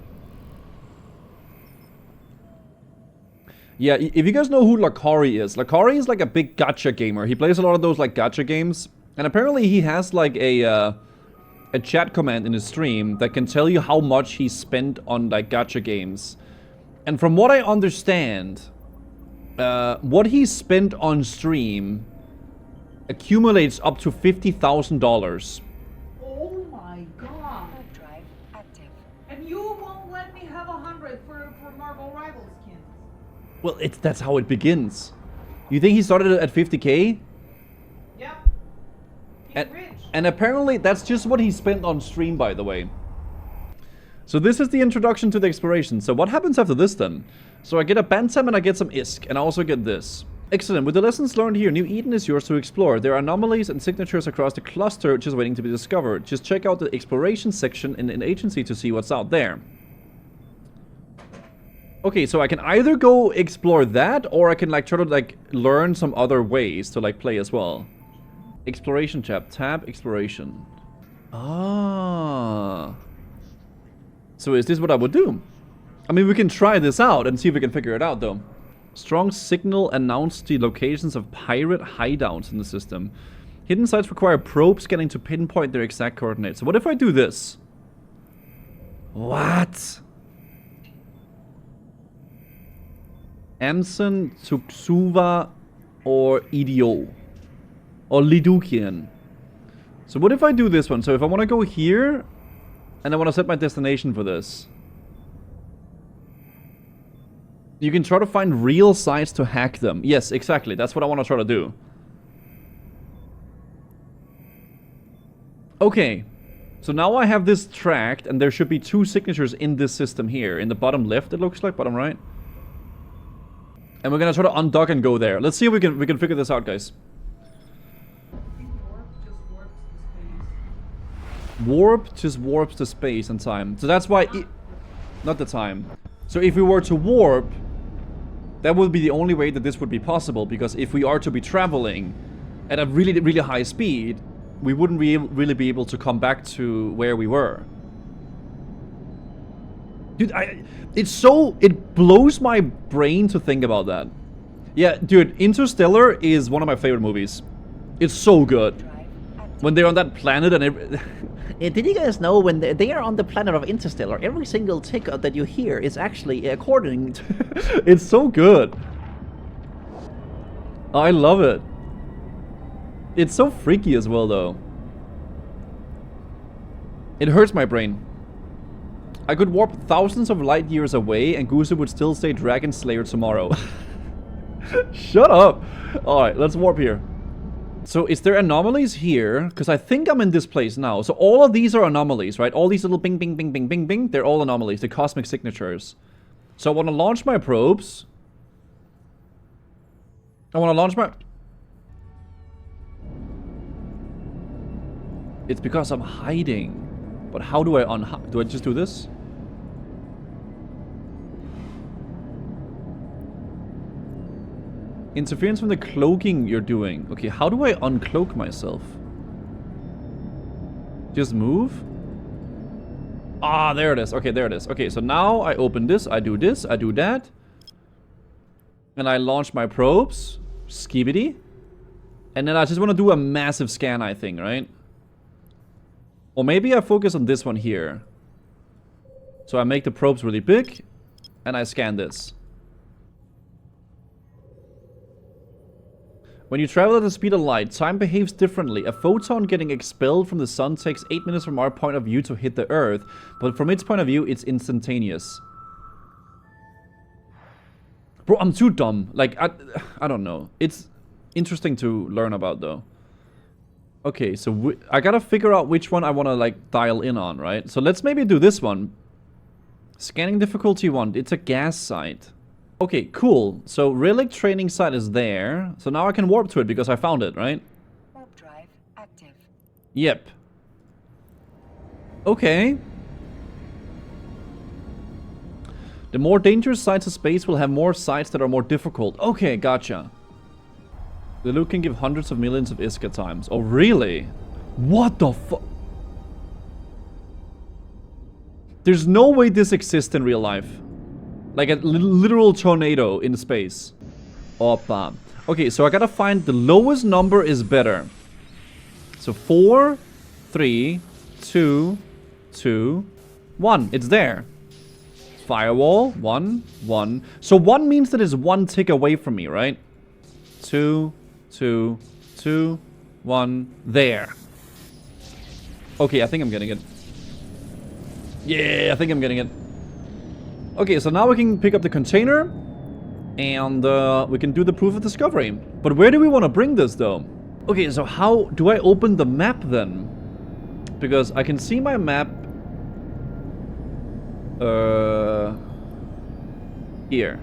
Yeah, if you guys know who Lakari is like a big gacha gamer. He plays a lot of those like gacha games. And apparently he has like a chat command in his stream that can tell you how much he spent on like gacha games. And from what I understand, what he spent on stream accumulates up to $50,000. Oh my god! Drive active. And you won't let me have 100 for Marvel Rivals skins. Well, that's how it begins. You think he started at 50k? Yep. And apparently that's just what he spent on stream, by the way. So this is the introduction to the exploration. So what happens after this then? So I get a Bantam and I get some ISK, and I also get this. Excellent. With the lessons learned here, New Eden is yours to explore. There are anomalies and signatures across the cluster just waiting to be discovered. Just check out the exploration section in an agency to see what's out there. Okay, so I can either go explore that, or I can like try to like learn some other ways to like play as well. Exploration tab. Tab exploration. Ah. So is this what I would do? I mean, we can try this out and see if we can figure it out though. Strong signal announced the locations of pirate hideouts in the system. Hidden sites require probe scanning to pinpoint their exact coordinates. So what if I do this? What? Amson, Tsuksuva, or Idio. Or Lidukian. So what if I do this one? So if I want to go here, and I want to set my destination for this. You can try to find real sites to hack them. Yes, exactly. That's what I want to try to do. Okay. So now I have this tracked, and there should be 2 signatures in this system here. In the bottom left, it looks like. Bottom right. And we're gonna try to undock and go there. Let's see if we can figure this out, guys. Warp just warps the space and time. So that's why not the time. So if we were to warp, that would be the only way that this would be possible, because if we are to be traveling at a really, really high speed, we wouldn't really be able to come back to where we were. Dude, it blows my brain to think about that. Yeah, dude, Interstellar is one of my favorite movies. It's so good. When they're on that planet and did you guys know when they are on the planet of Interstellar, every single tick that you hear is actually according to... It's so good. I love it. It's so freaky as well, though. It hurts my brain. I could warp thousands of light years away and Guzu would still say Dragon Slayer tomorrow. Shut up! Alright, let's warp here. So is there anomalies here? Because I think I'm in this place now. So all of these are anomalies, right? All these little bing, bing, bing, bing, bing, bing. They're all anomalies. The cosmic signatures. So I want to launch my probes. It's because I'm hiding. But how do I do I just do this? Interference from the cloaking you're doing. Okay, how do I uncloak myself? Just move? Ah, there it is. Okay, there it is. Okay, so now I open this, I do that. And I launch my probes. Skibidi. And then I just want to do a massive scan, I think, right? Or maybe I focus on this one here. So I make the probes really big. And I scan this. When you travel at the speed of light, time behaves differently. A photon getting expelled from the sun takes 8 minutes from our point of view to hit the Earth. But from its point of view, it's instantaneous. Bro, I'm too dumb. Like, I don't know. It's interesting to learn about, though. Okay, so I gotta figure out which one I want to, like, dial in on, right? So let's maybe do this one. Scanning difficulty 1. It's a gas site. Okay, cool. So Relic training site is there. So now I can warp to it because I found it, right? Warp drive active. Yep. Okay. The more dangerous sites of space will have more sites that are more difficult. Okay, gotcha. The loot can give hundreds of millions of Iska times. Oh, really? What the fuck? There's no way this exists in real life. Like a literal tornado in space. Oppa. Okay, so I gotta find the lowest number is better. So 4, 3, 2, 2, 1. It's there. Firewall. 1, 1. So 1 means that it's 1 tick away from me, right? 2, 2, 2, 1. There. Okay, I think I'm getting it. Yeah, I think I'm getting it. Okay, so now we can pick up the container. And we can do the proof of discovery. But where do we want to bring this, though? Okay, so how do I open the map, then? Because I can see my map... here.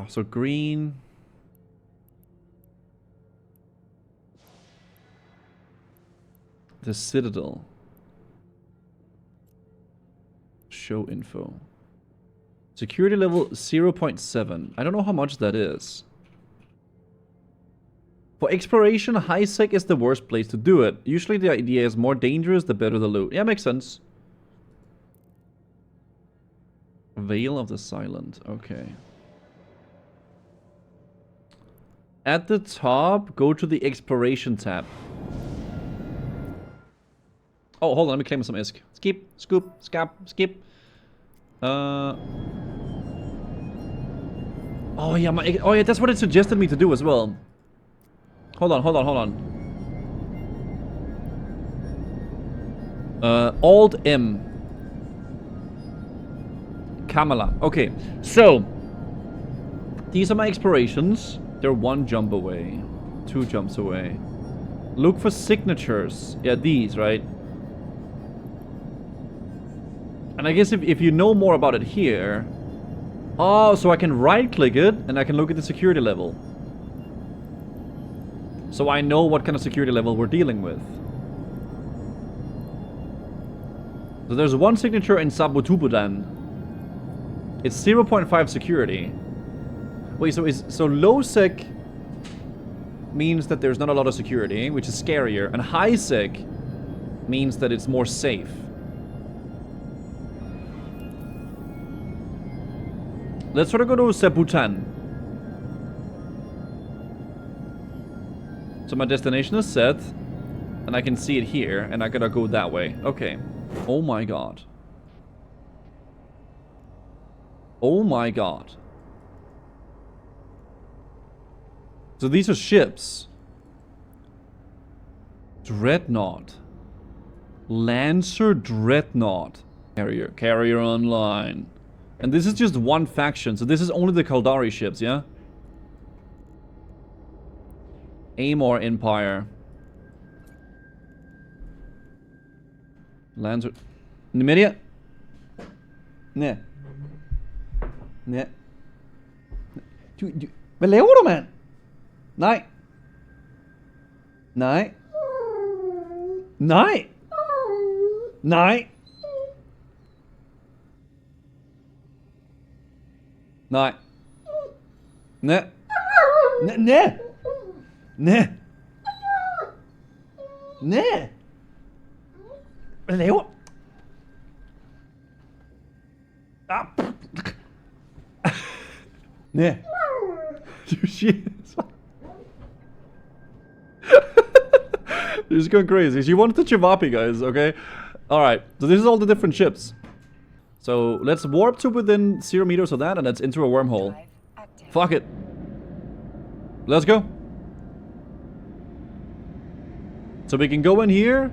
So green... The Citadel. Show info. Security level 0.7. I don't know how much that is. For exploration, high sec is the worst place to do it. Usually the idea is more dangerous, the better the loot. Yeah, makes sense. Veil of the Silent. Okay. At the top, go to the exploration tab. Oh, hold on, let me claim some ISK. Skip, scoop, scap, skip. Oh yeah, that's what it suggested me to do as well. Hold on. Alt M. Kamala. Okay, so these are my explorations. They're 1 jump away, 2 jumps away. Look for signatures. Yeah, these, right? And I guess if you know more about it here... Oh, so I can right-click it, and I can look at the security level. So I know what kind of security level we're dealing with. So there's 1 signature in Sabutubudan. It's 0.5 security. Wait, so low sec means that there's not a lot of security, which is scarier, and high sec means that it's more safe. Let's sort of go to Sebutan. So my destination is set, and I can see it here, and I gotta go that way. Okay. Oh my god. Oh my god. So these are ships. Dreadnought. Lancer Dreadnought. Carrier online. And this is just 1 faction, so this is only the Kaldari ships, yeah? Amor Empire. Lancer... Numidia? Nej. Nej. Hvad laver du, mand? Nej. Nej. Nej. Nej. Nej. Nej. Nej. Nej. Nej. Hvad laver? Nej. You shit. She's going crazy. She wanted the Chivapi, guys, okay? Alright, so this is all the different ships. So let's warp to within 0 meters of that, and let's enter a wormhole. Fuck it. Let's go. So we can go in here.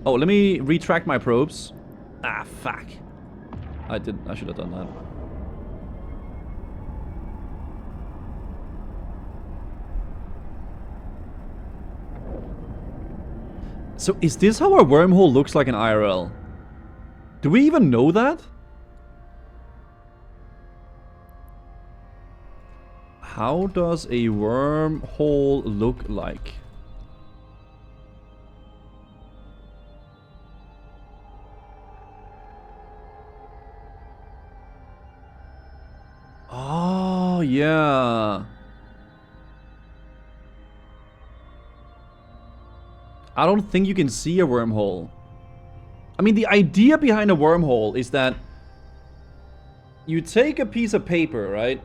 Oh, let me retract my probes. Ah, fuck. I should have done that. So is this how our wormhole looks like in IRL? Do we even know that? How does a wormhole look like? Oh, yeah. I don't think you can see a wormhole. I mean, the idea behind a wormhole is that you take a piece of paper, right?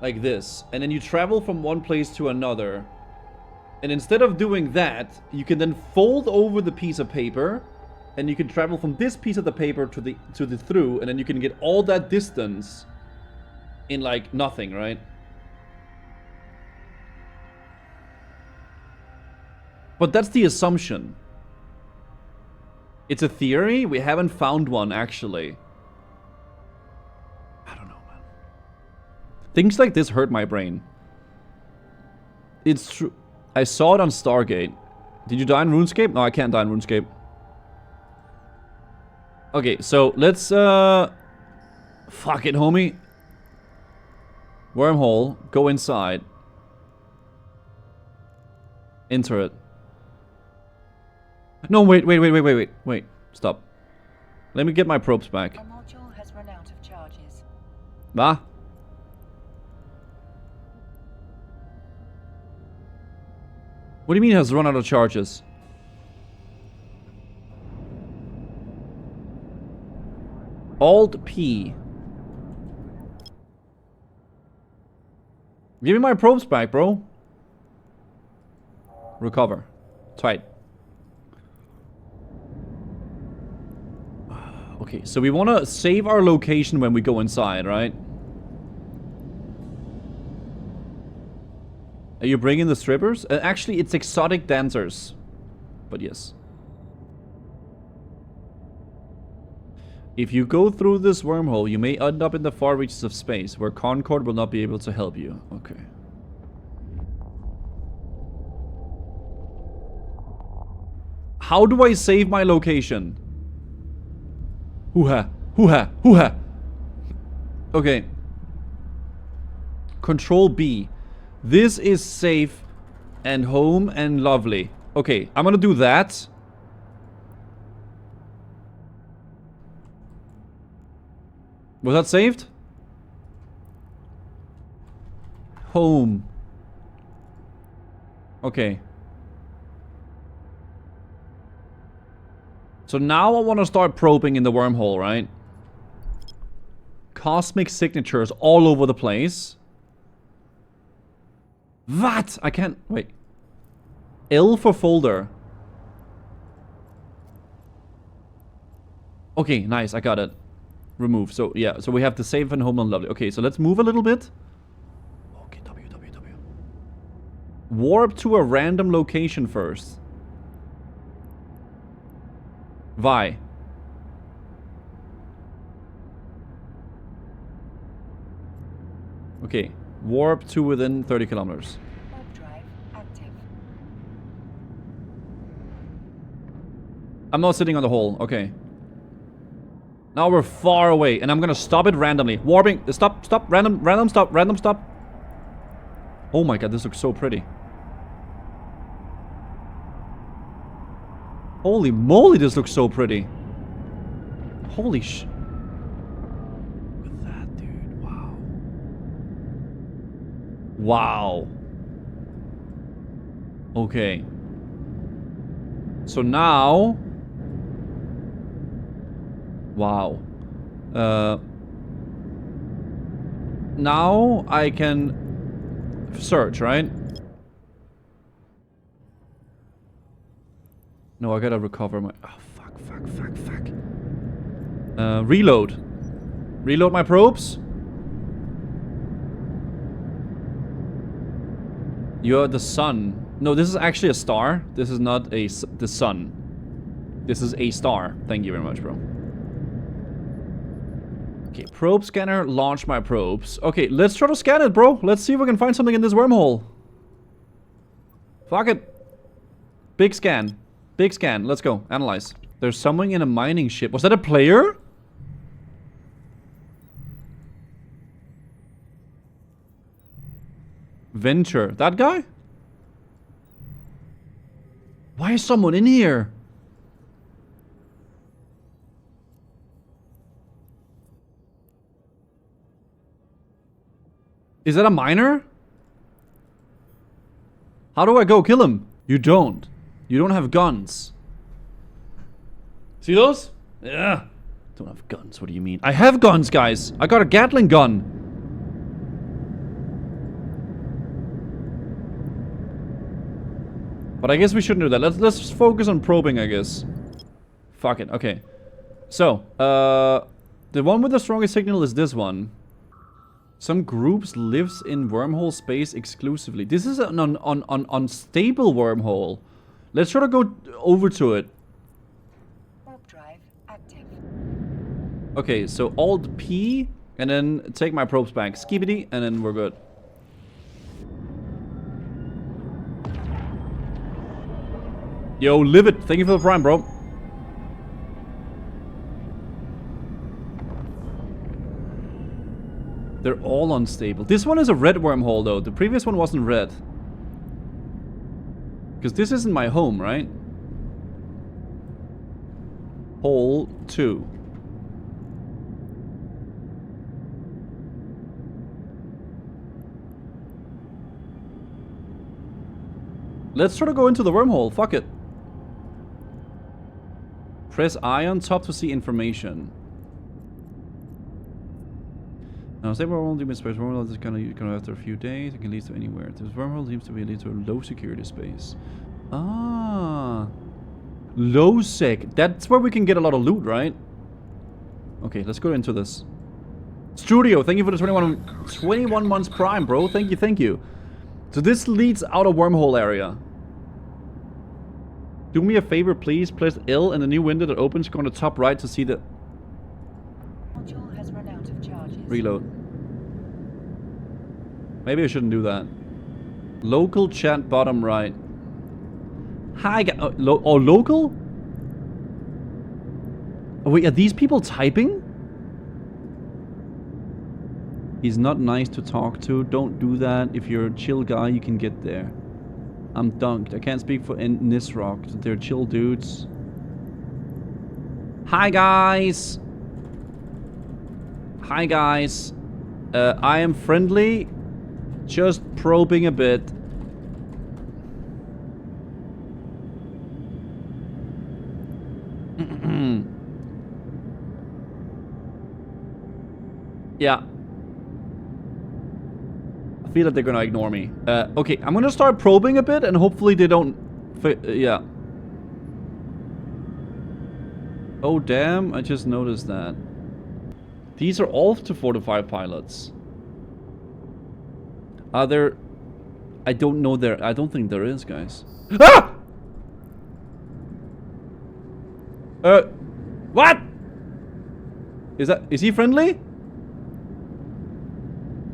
Like this. And then you travel from one place to another. And instead of doing that, you can then fold over the piece of paper. And you can travel from this piece of the paper to the through. And then you can get all that distance in like nothing, right? But that's the assumption. It's a theory. We haven't found one, actually. I don't know, man. Things like this hurt my brain. It's true. I saw it on Stargate. Did you die in RuneScape? No, I can't die in RuneScape. Okay, so let's, fuck it, homie. Wormhole. Go inside. Enter it. No, wait. Stop. Let me get my probes back. Our module has run out of charges. What? What do you mean has run out of charges? Alt P. Give me my probes back, bro. Recover. Tight. Okay, so we want to save our location when we go inside, right? Are you bringing the strippers? Actually, it's exotic dancers. But yes. If you go through this wormhole, you may end up in the far reaches of space, where Concord will not be able to help you. Okay. How do I save my location? Hoo-ha. Hoo-ha. Hoo-ha. Okay. Control B. This is safe and home and lovely. Okay, I'm gonna do that. Was that saved? Home. Okay. So now I want to start probing in the wormhole, right? Cosmic signatures all over the place. What? I can't... Wait. L for folder. Okay, nice. I got it. Remove. So, yeah. So we have the save and home and lovely. Okay, so let's move a little bit. Okay, W. Warp to a random location first. Vi. Okay. Warp to within 30 kilometers. Warp drive active. I'm not sitting on the hole. Okay. Now we're far away, and I'm gonna stop it randomly. Warping. Stop. Random stop. Oh my god, this looks so pretty. Holy moly, this looks so pretty. Holy sh... Look at that, dude. Wow. Wow. Okay. So now... Wow. Now I can search, right? No, I gotta recover my... Oh, fuck. Reload. Reload my probes. You're the sun. No, this is actually a star. This is not the sun. This is a star. Thank you very much, bro. Okay, probe scanner, launch my probes. Okay, let's try to scan it, bro. Let's see if we can find something in this wormhole. Fuck it. Big scan. Big scan. Let's go. Analyze. There's someone in a mining ship. Was that a player? Venture. That guy? Why is someone in here? Is that a miner? How do I go kill him? You don't. You don't have guns. See those? Yeah. Don't have guns. What do you mean? I have guns, guys. I got a Gatling gun. But I guess we shouldn't do that. Let's focus on probing, I guess. Fuck it. Okay. So, the one with the strongest signal is this one. Some groups lives in wormhole space exclusively. This is an unstable wormhole. Let's try to go over to it. Warp drive active. Okay, so Alt P and then take my probes back. Skibidi, and then we're good. Yo, live it. Thank you for the prime, bro. They're all unstable. This one is a red wormhole, though. The previous one wasn't red. Because this isn't my home, right? Hole 2. Let's try to go into the wormhole. Fuck it. Press I on top to see information. Now, say wormhole deep in space. Wormhole is gonna after a few days. It can lead to anywhere. This wormhole seems to be lead to a low security space. Ah, low sec. That's where we can get a lot of loot, right? Okay, let's go into this. Studio, thank you for the 21 months prime, bro. Thank you, thank you. So this leads out a wormhole area. Do me a favor, please. Press L in the new window that opens. Go on the top right to see the... Module has run out of charges. Reload. Maybe I shouldn't do that. Local chat bottom right. Hi, local? Oh, wait, are these people typing? He's not nice to talk to. Don't do that. If you're a chill guy, you can get there. I'm dunked. I can't speak for Nisrock. They're chill dudes. Hi, guys. Hi, guys. I am friendly. Just probing a bit. Yeah. I feel that they're gonna ignore me. Okay, I'm gonna start probing a bit and hopefully they don't... yeah. Oh damn, I just noticed that. These are all to fortify pilots. Are there... I don't know there... I don't think there is, guys. Ah! What? Is he friendly?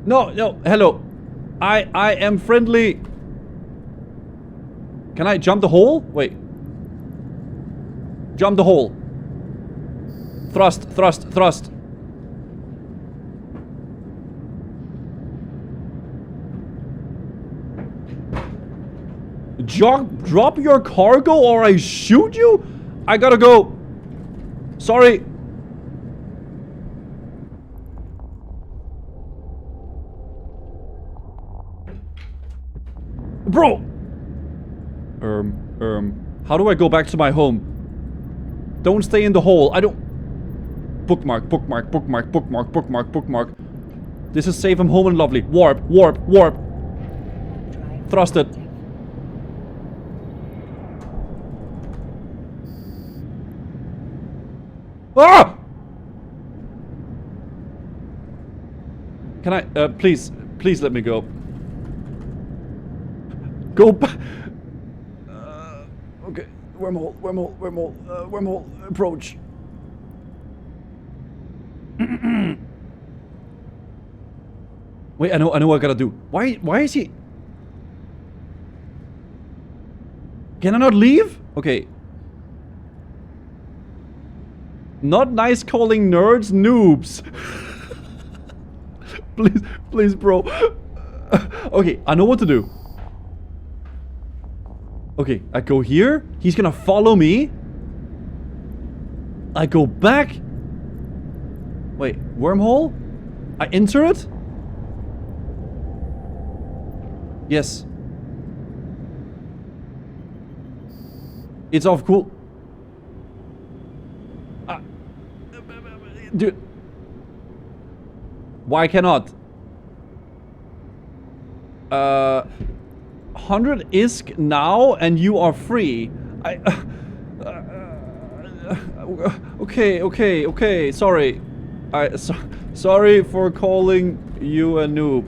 No, no, hello. I am friendly. Can I jump the hole? Wait. Jump the hole. Thrust, thrust, thrust. Drop your cargo or I shoot you? I gotta go. Sorry. Bro! How do I go back to my home? Don't stay in the hole. I don't... Bookmark, bookmark, bookmark, bookmark, bookmark, bookmark. This is safe. I'm home and lovely. Warp, warp, warp. Thrust it. Ah! Can I, please let me go. Go back. Okay. Wormhole, wormhole, wormhole, wormhole, approach. Wait, I know what I gotta do. Why is he... Can I not leave? Okay. Not nice calling nerds noobs. Please, bro. Okay, I know what to do. Okay, I go here. He's gonna follow me. I go back. Wait, wormhole? I enter it? Yes. It's off cool. Dude. Why cannot? 100 ISK now and you are free. Okay. Sorry. Sorry for calling you a noob.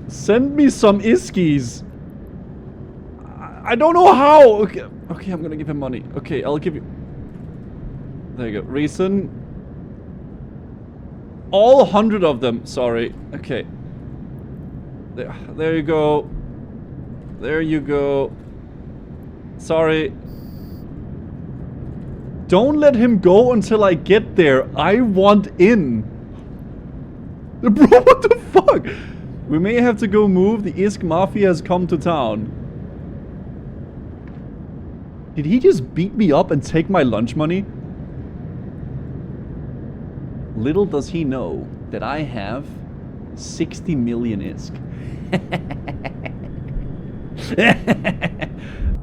Send me some iskies. I don't know how. Okay, I'm gonna give him money. Okay, I'll give you. There you go. Reason. All 100 of them. Sorry. Okay. There you go. There you go. Sorry. Don't let him go until I get there. I want in. Bro, what the fuck? We may have to go move. The Isk Mafia has come to town. Did he just beat me up and take my lunch money? Little does he know that I have 60 million ISK.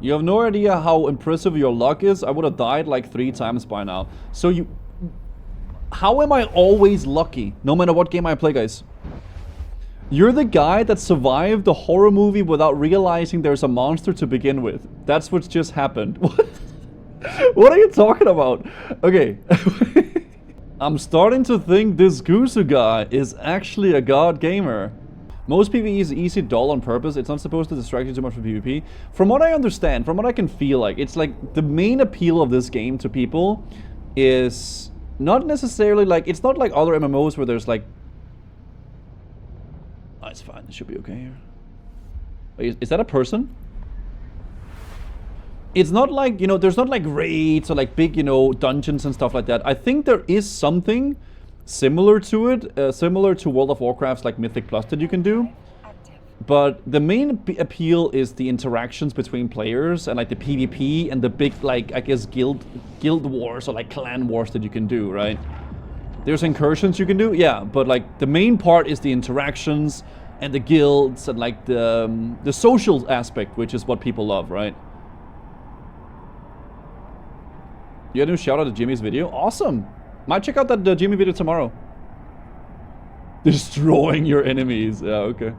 You have no idea how impressive your luck is. I would have died like 3 times by now. So you... How am I always lucky, no matter what game I play, guys? You're the guy that survived the horror movie without realizing there's a monster to begin with. That's what's just happened. What? What are you talking about? Okay. I'm starting to think this Gusu guy is actually a god gamer. Most PvE is easy, dull on purpose. It's not supposed to distract you too much from PvP. From what I understand, from what I can feel like, it's like the main appeal of this game to people is not necessarily like, it's not like other MMOs where there's like... Oh, it's fine. It should be okay here. Wait, is that a person? It's not like, you know, there's not like raids or like big, you know, dungeons and stuff like that. I think there is something similar to it, similar to World of Warcraft's like Mythic Plus that you can do. But the main appeal is the interactions between players and like the PvP and the big, like, I guess guild wars or like clan wars that you can do, right? There's incursions you can do, yeah, but like the main part is the interactions and the guilds and like the social aspect, which is what people love, right? You had a new shout out to Jimmy's video? Awesome! Might check out that Jimmy video tomorrow. Destroying your enemies. Yeah, okay.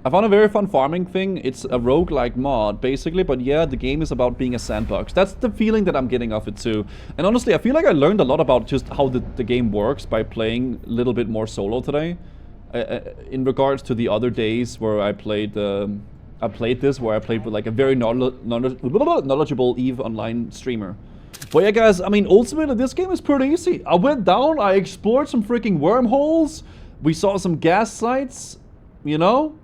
I found a very fun farming thing. It's a roguelike mod, basically, but yeah, the game is about being a sandbox. That's the feeling that I'm getting off it too. And honestly, I feel like I learned a lot about just how the game works by playing a little bit more solo today. In regards to the other days where I played this, where I played with like a very knowledgeable EVE Online streamer. But yeah, guys, I mean, ultimately, this game is pretty easy. I went down, I explored some freaking wormholes, we saw some gas sites, you know?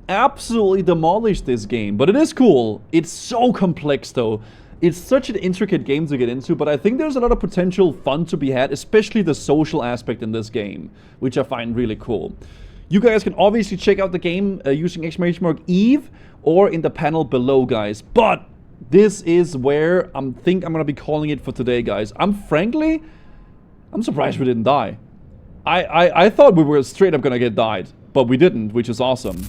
Absolutely demolished this game, but it is cool. It's so complex, though. It's such an intricate game to get into, but I think there's a lot of potential fun to be had, especially the social aspect in this game, which I find really cool. You guys can obviously check out the game using !EVE or in the panel below, guys. But this is where I think I'm gonna be calling it for today, guys. I'm surprised we didn't die. I thought we were straight up gonna get died, but we didn't, which is awesome.